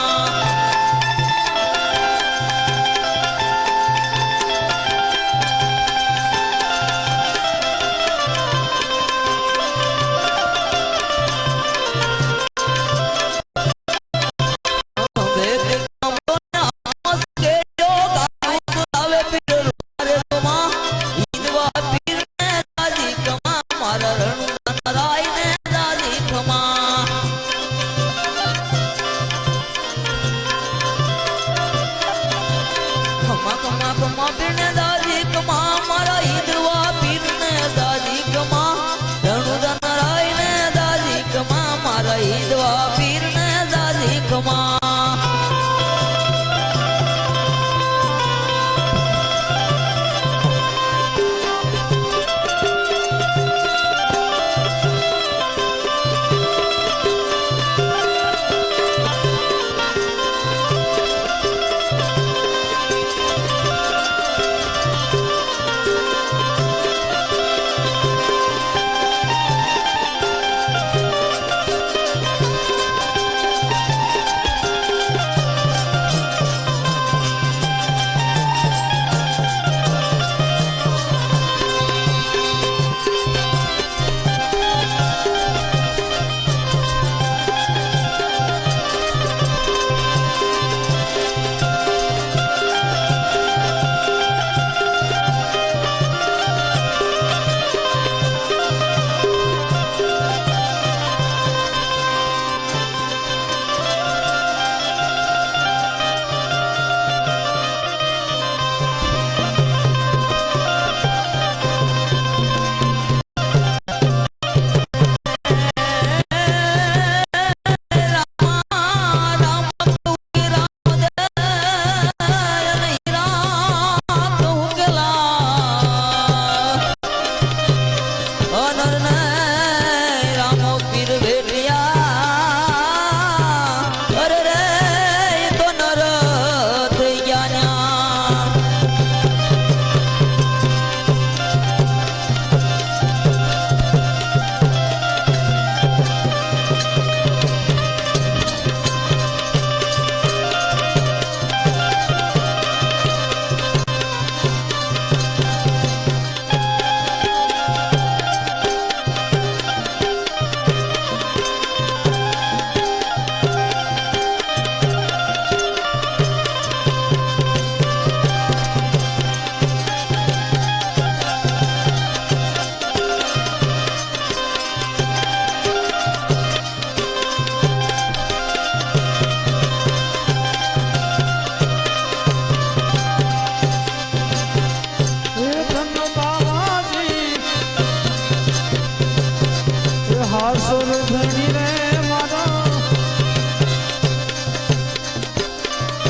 ધણી રે મારો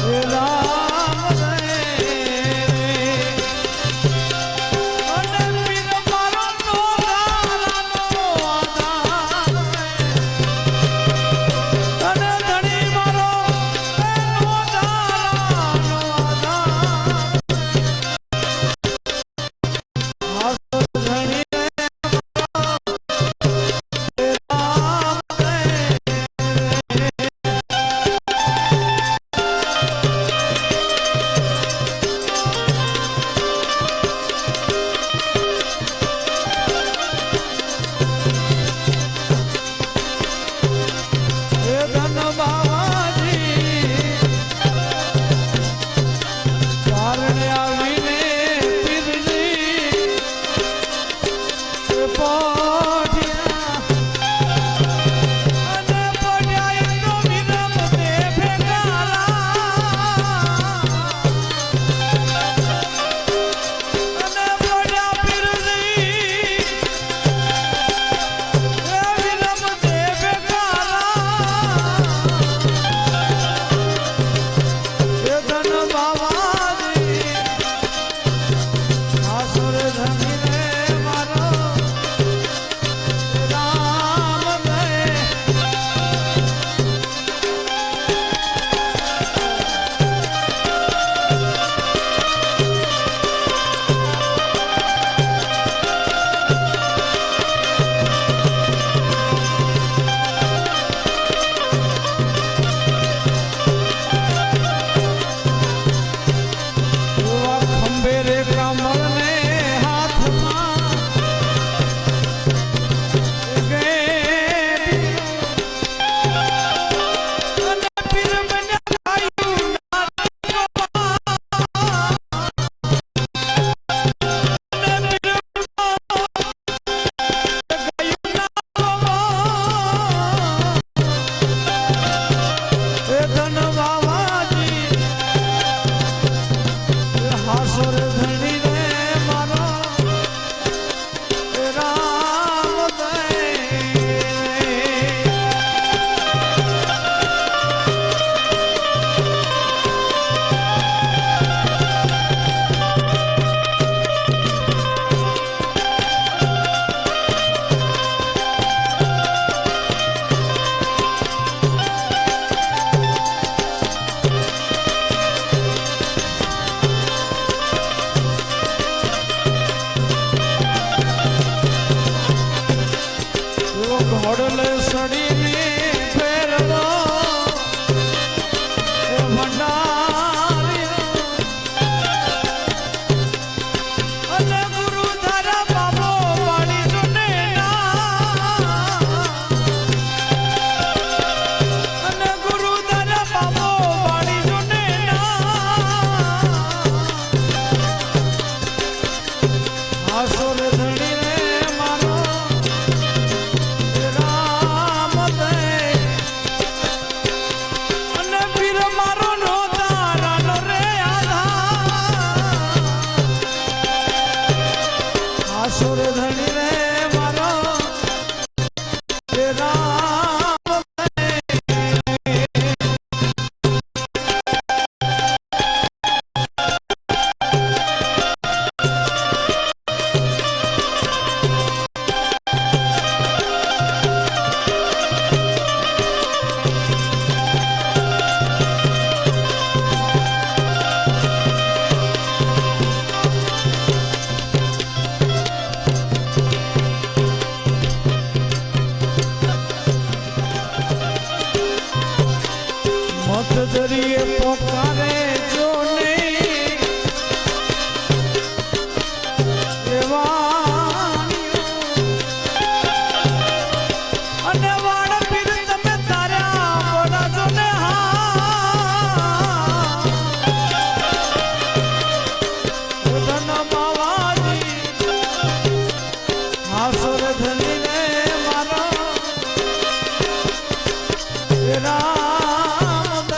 એ રામ રે અને પીર મારો નો દારાનો આધાર અને ધણી મારો નો દારાનો આધાર ધણી ઘોડલે સડીને ફેરવો એ ભંડારી અને ગુરુ ધારા બાબો વાળી જોને અને ગુરુ ધારા બાબો વાળી જોને આસોર ધણી રે મારો સુર ધણી રે મારો મત દરિયે પોકારે જો નહીં અને વાળ પીર તમે તાર્યા બોલા જો ને ધન બાવાજી હાસુર ધની રે મારો રામ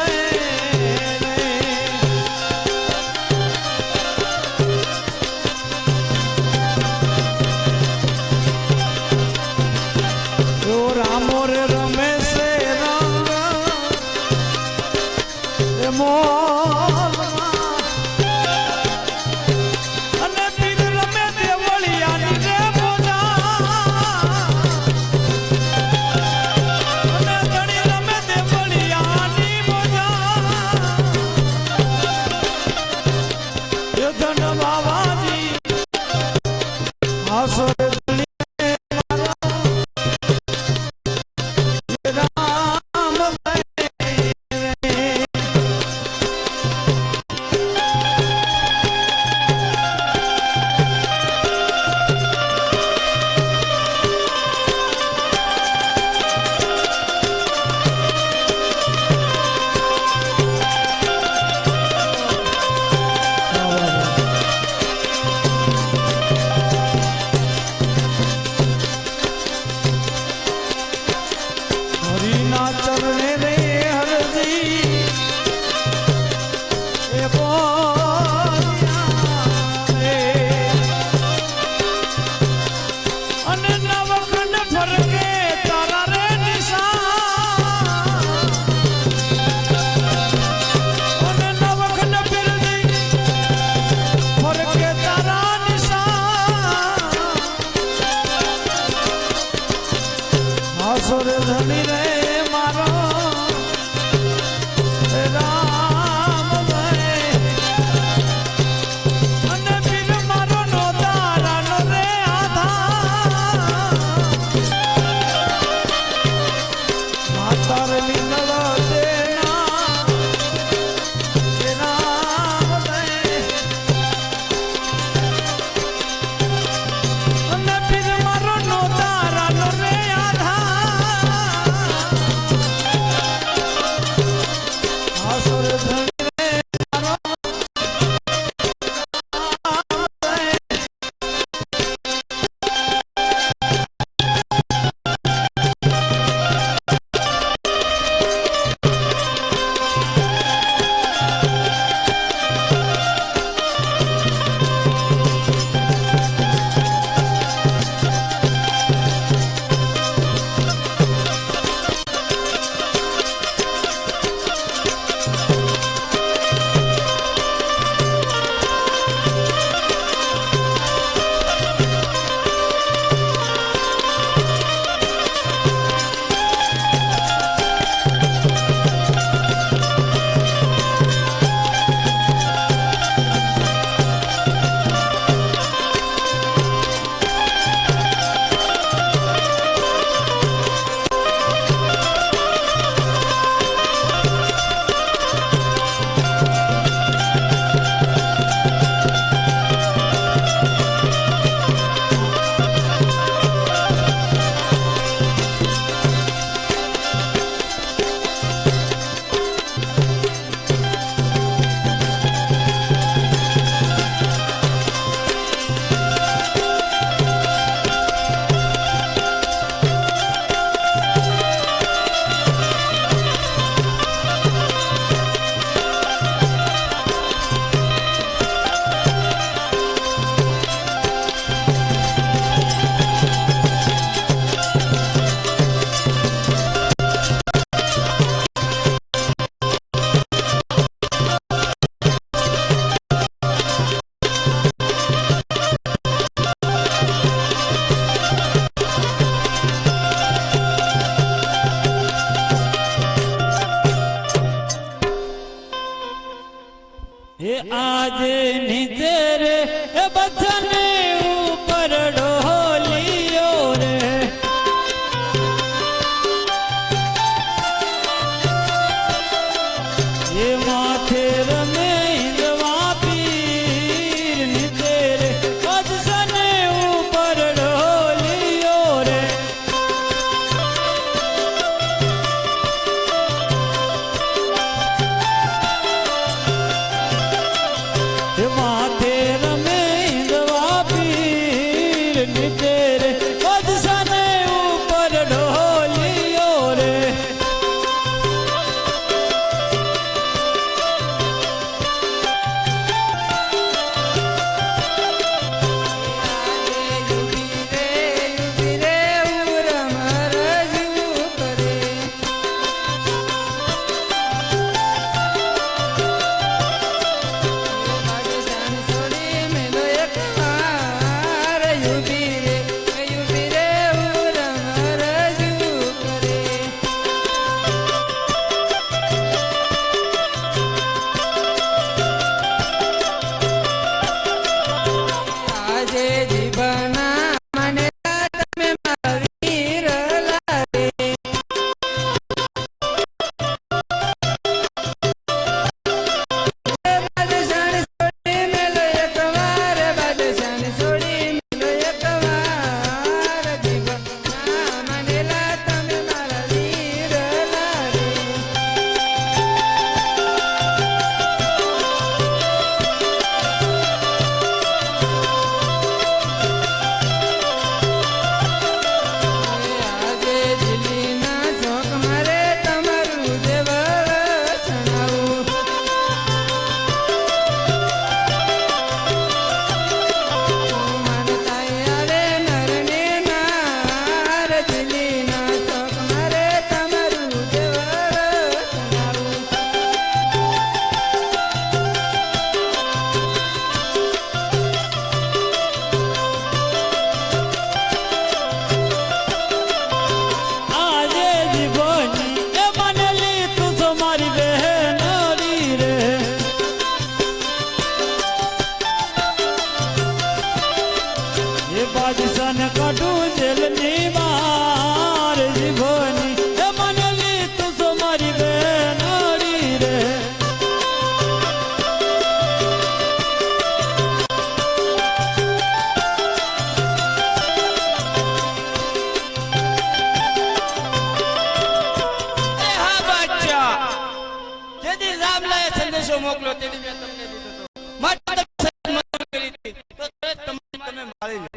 હાસો રે હરિના ચરણે રે હરજી એ બોલ્યા રે અને નવખંડ ફરકે તારા રે નિશાન અને નવખંડ ફિરજી ફરકે તારા નિશાન હાસો રે ધણી રે મારો રામ ભાઈ અને પીર મારો નો તારાનો રે આધાર માતા રે લીનળ દેના રામ ભાઈ અને પીર મારો નો તારાનો રે આધાર કાઢું જેલની બહાર જીભોની એ મને લીધું છો મારી બેનડી રે એ હા બાદશાહ જેથી રામલાએ સંદેશો મોકલ્યો તેથી મેં તમને દીધો હતો માટે તમે સખત મદદ કરી હતી તો તરત તમે મારી લો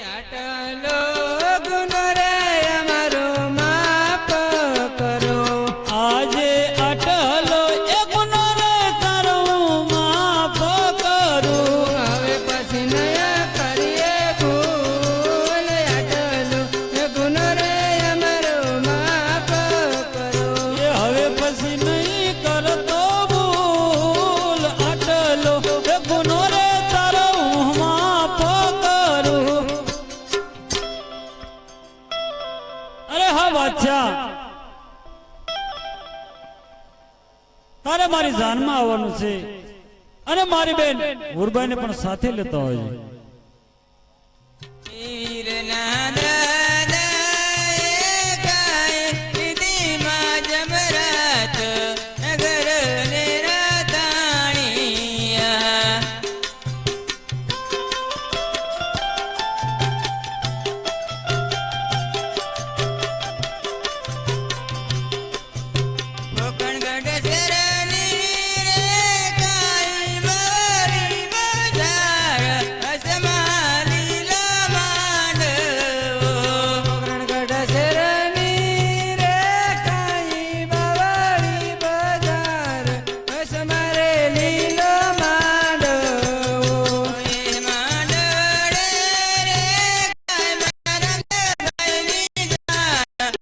આટલો ગુનો રે અમારો માફ કરો આજે અટલો એ ગુનો રે તારો હું માફ કરું હવે પછી નયા કરીએ ભૂલ આટલો ગુનો રે અમારો માફ કરો એ હવે પછી નહીં કરતો ભૂલ આટલો એ ગુનો રે તારો હું માફ કરું અરે હા બાદશાહ તારે મારી જાનમાં આવવાનું છે અને મારી બેન હુરબાઈને પણ સાથે લેતા હોય છે વીરના દાદાએ ગાય દીધીમાં જમરાત નગરને રાતાણીયા કોકણગઢ શરણી રે કાઈ મારી બજાર અસમાલી લમાંડવો કોકણગઢ શેરની રે કાઈ બાવળી બજાર અસમારે લીલો માંડવો એ માંડળે રે કાઈ મારા ભાઈની જાન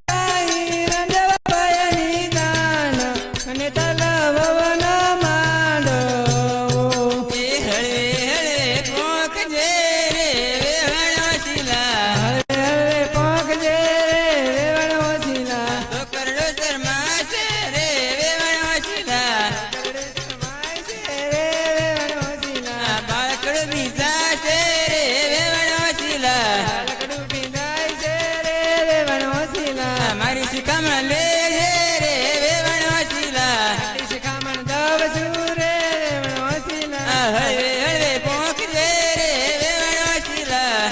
કાઈ રંજવાયાની દાન અને તલવનો માંડવો એ હળવે હળવે પોખજે રે વેવણોશીલા હવે હવે પોંખજે રે વેવણોશીલા તો કરડો શરમાશે રે વેવણોશીલા માય છે રે વેવણોશીલા આ બાળકડું બીજાશે રે વેવણોશીલા લાકડું પીંધાય છે રે વેવણોશીલા મારી શિખામણ લેજે રે વેવણોશીલા શિખામણ દવસું રે વેવણોશીલા આ હળવે હળવે પોખજે રે વેવણોશીલા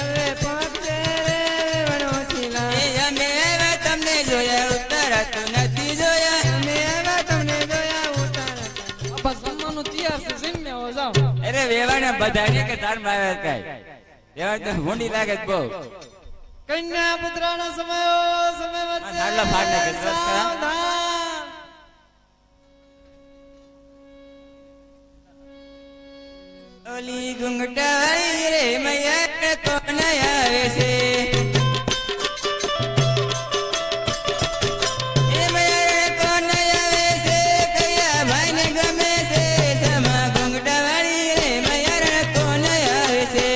હવે પોંખજે રે વેવણોશીલા એ અમે આવ્યા તમને જોયા ઉતારાતું નથી જોયા અમે આવ્યા તમને જોયા ઉતારા અરે વેવાને બધાને કે તાર મારે કાય વેવાણ તો હુંડી લાગે છે બહુ કન્યા પુત્રનો સમય વચ્ચે સાડલા ફાડ નાખે છે, બસ ખરા? સાવધાન. ઓલી ઘૂંઘટાવાળી રે મૈયા કોણ આવે છે એ મૈયા કોણ આવે છે કયા ભાઈને ગમે છે સમા ઘૂંઘટાવાળી રે મૈયા કોણ આવે છે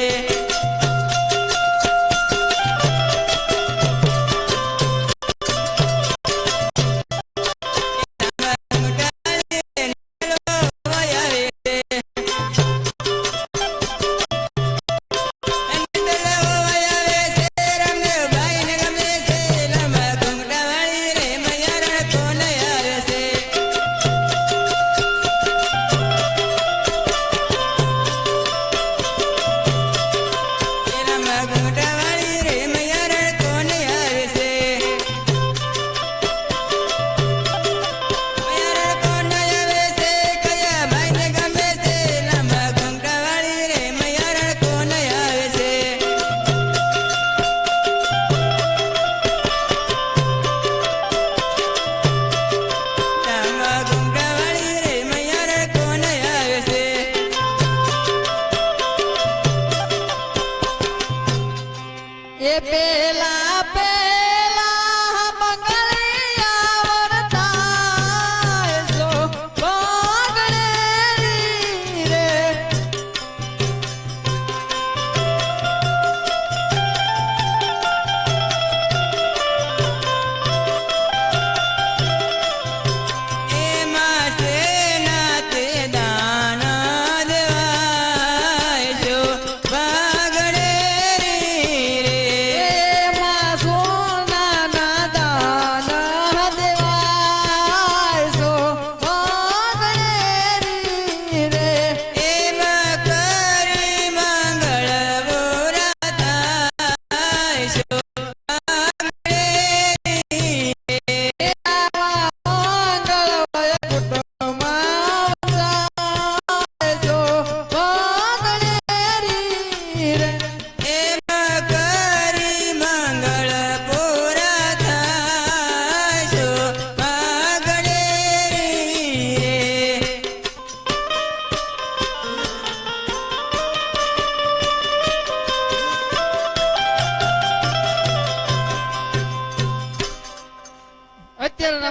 આવે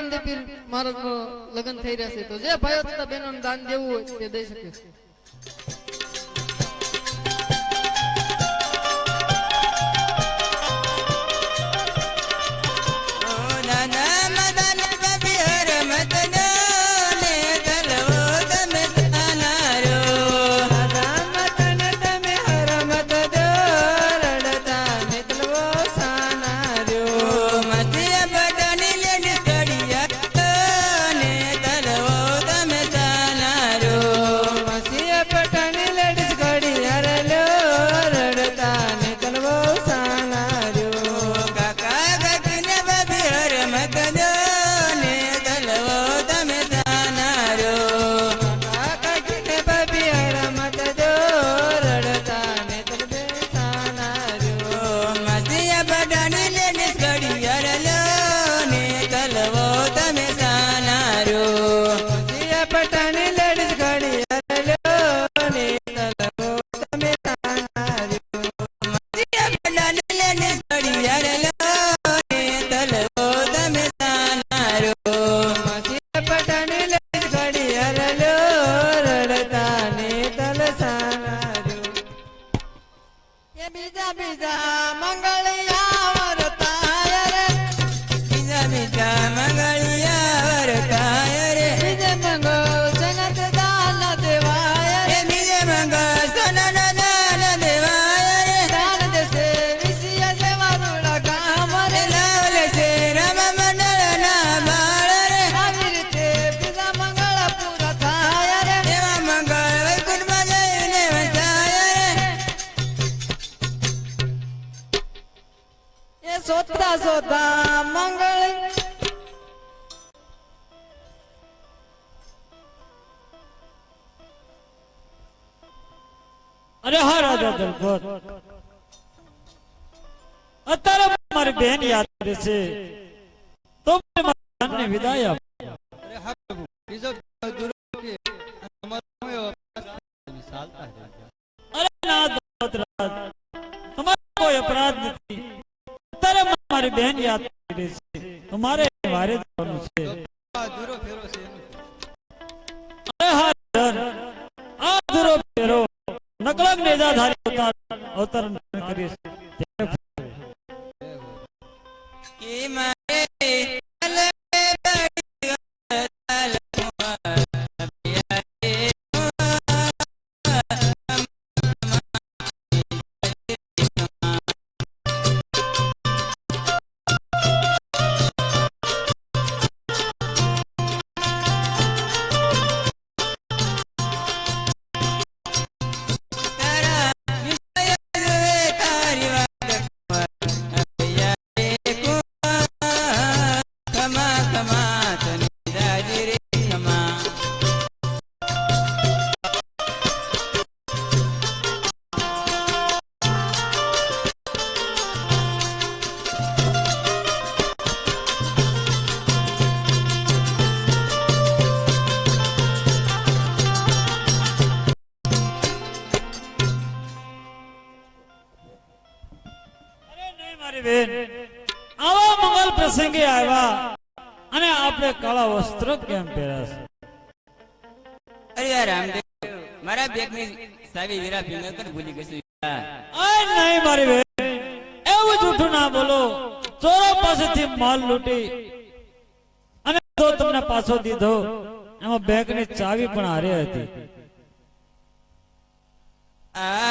રામદેવ મહારાજ લગ્ન થઈ રહ્યા છે તો જે ભાઈઓ તથા બહેનો દાન દેવું હોય તે દઈ શકે. સોતા સોતા મંગળ અરે હા રાજા દલપત અત્યારે મારી બેન યાદ કરે છે તો મારી જાનને વિદાય આપ. અરે હા પ્રભુ બીજો દૂર કે તમારો ચાલતા છે. અરે ના દલપતરાજ તમારો કોઈ અપરાધ નથી. અત્યારે મારી બેન યાદ કરે છે તો મારે વારે જવાનું છે. દૂરો ફેરો છે એનું. અરે હા ધન આ દૂરો ફેરો નકલંક નેજાધારી અવતરણ કરીશ. આવા મંગલ પ્રસંગે આવ્યા અને આપણે કાળા વસ્ત્ર કેમ પહેરાશે? અરે યાર રામદેવ મારા બેગની સાવી વીરા પિંગર ભૂલી ગઈ છું. આય નહીં મારી બેન એવું જૂઠું ના બોલો. ચોરો પાસેથી માલ લૂંટી અને તો તમને પાછો દીધો એમાં બેંકની ચાવી પણ હારી હતી. આ